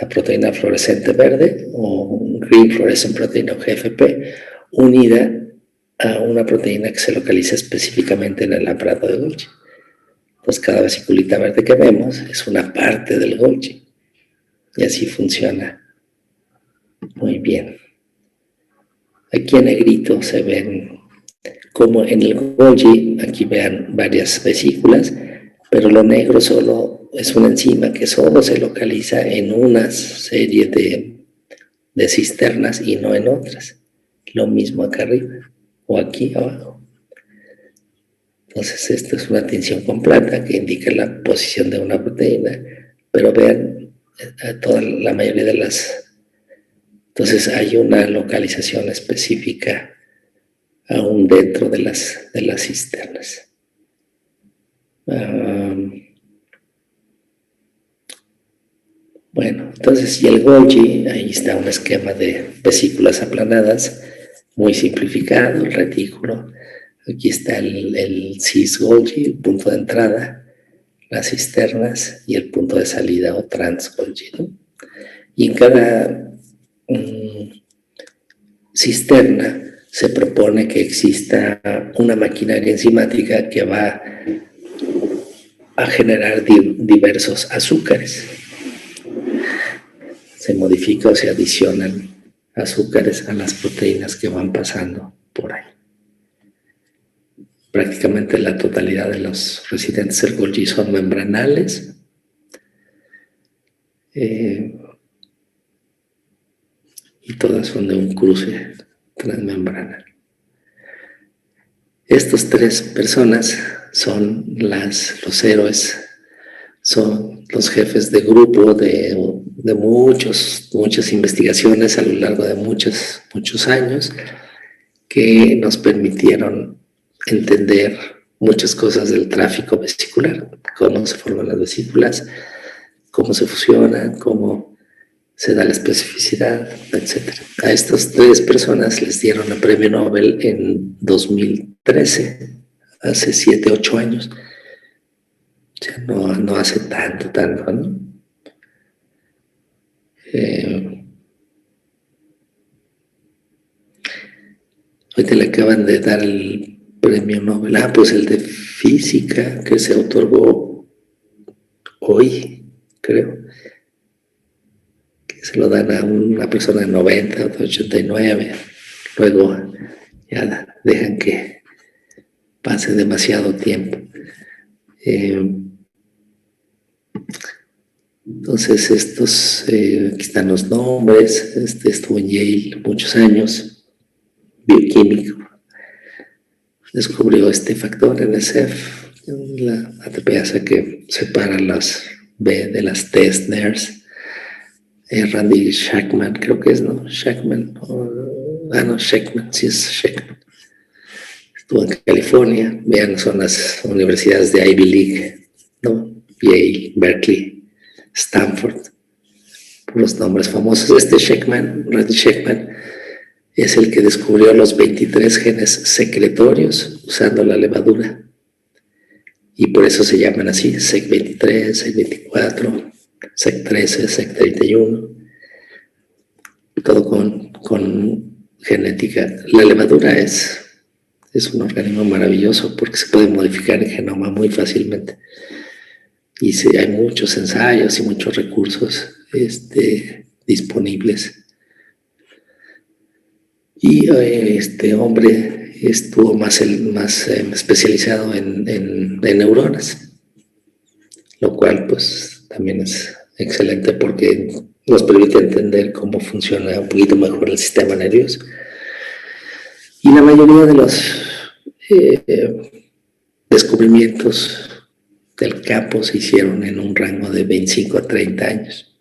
proteína fluorescente verde, o Green Fluorescent Protein, o GFP, unida a una proteína que se localiza específicamente en el aparato de Golgi. Entonces, cada vesiculita verde que vemos es una parte del Golgi. Y así funciona muy bien. Aquí en negrito se ven como en el Golgi, aquí vean varias vesículas, pero lo negro solo es una enzima que solo se localiza en una serie de cisternas y no en otras. Lo mismo acá arriba o aquí abajo. Entonces esta es una tinción con plata que indica la posición de una proteína, pero vean la mayoría de las... Entonces hay una localización específica aún dentro de las cisternas. Bueno, entonces, y el Golgi, ahí está un esquema de vesículas aplanadas, muy simplificado, el retículo. Aquí está el cis-Golgi, el punto de entrada, las cisternas y el punto de salida o trans-Golgi, ¿no? Y en cada cisterna se propone que exista una maquinaria enzimática que va a generar diversos azúcares. Se modifica o se adicionan azúcares a las proteínas que van pasando por ahí. Prácticamente la totalidad de los residentes del Golgi son membranales. Y todas son de un cruce transmembranal. Estas 3 personas son los héroes, son los jefes de grupo de muchas investigaciones a lo largo de muchos años que nos permitieron entender muchas cosas del tráfico vesicular, cómo se forman las vesículas, cómo se fusionan, cómo se da la especificidad, etc. A estas 3 personas les dieron el premio Nobel en 2013, hace 7, 8 años. O sea, no hace tanto, ¿no? Ahorita le acaban de dar el premio Nobel. Pues el de física que se otorgó hoy, creo. Se lo dan a una persona de 90 o de 89, luego ya dejan que pase demasiado tiempo. Entonces aquí están los nombres. Estuvo en Yale muchos años, bioquímico. Descubrió este factor NSF, la ATPasa que separa las B de las T SNRs. Randy Shackman, creo que es, ¿no? Shackman. No, Shackman, sí es Shackman. estuvo en California, vean, son las universidades de Ivy League, ¿no? Yale, Berkeley, Stanford, los nombres famosos. Randy Sheckman, es el que descubrió los 23 genes secretorios usando la levadura. Y por eso se llaman así, SEC23, SEC24, SEC13, SEC31, todo con genética. La levadura es un organismo maravilloso porque se puede modificar el genoma muy fácilmente. Y sí, hay muchos ensayos y muchos recursos disponibles. Y este hombre estuvo más especializado en neuronas, lo cual pues también es excelente porque nos permite entender cómo funciona un poquito mejor el sistema nervioso. Y la mayoría de los descubrimientos del campo se hicieron en un rango de 25 a 30 años.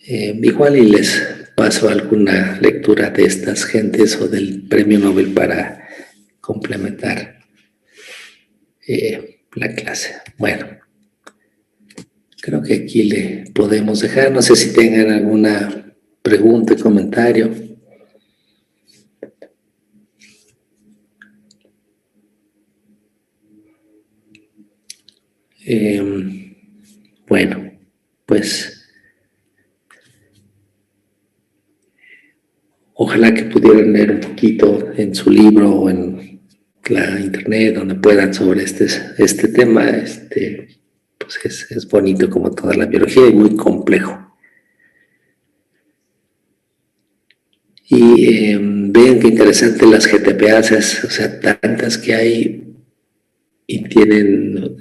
Igual y les paso alguna lectura de estas gentes o del premio Nobel para complementar la clase. Bueno, creo que aquí le podemos dejar. No sé si tengan alguna pregunta, comentario. Bueno, pues ojalá que pudieran leer un poquito en su libro o en la internet, donde puedan, sobre este tema. Pues es bonito como toda la biología y muy complejo. Y vean qué interesante las GTPases, o sea, tantas que hay y tienen,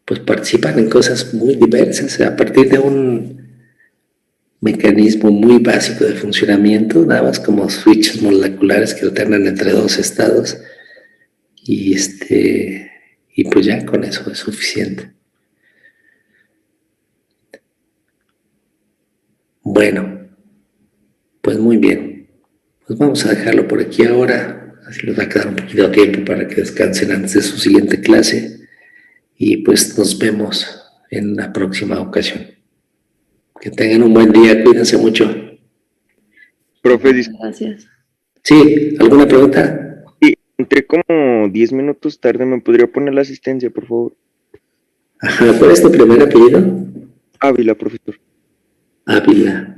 pues participan en cosas muy diversas a partir de un mecanismo muy básico de funcionamiento, nada más como switches moleculares que alternan entre dos estados, y pues ya con eso es suficiente. Bueno, pues muy bien, pues vamos a dejarlo por aquí ahora, así les va a quedar un poquito de tiempo para que descansen antes de su siguiente clase, y pues nos vemos en la próxima ocasión. Que tengan un buen día, cuídense mucho. Profe, Gracias. Sí, ¿alguna pregunta? entré como 10 minutos tarde, ¿me podría poner la asistencia, por favor? Ajá, ¿cuál es tu primer apellido? Ávila, profesor. Ávila.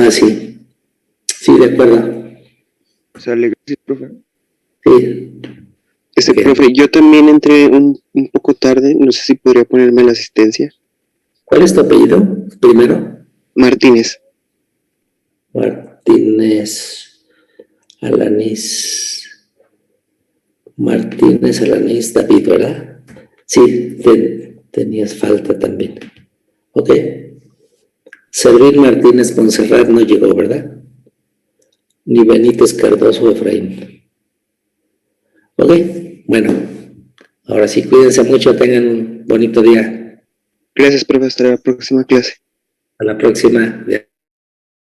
Sí. Sí, de acuerdo. Sale, gracias, profe. Sí. Ok. Profe, yo también entré un poco tarde, no sé si podría ponerme la asistencia. ¿Cuál es tu apellido? Primero. Martínez. Martínez Alanís. Martínez Alanís David, ¿verdad? Sí, tenías falta también. Ok. Servil Martínez Montserrat no llegó, ¿verdad? Ni Benítez Cardoso Efraín. Ok, bueno. Ahora sí, cuídense mucho, tengan un bonito día. Gracias, profe, hasta la próxima clase. A la próxima.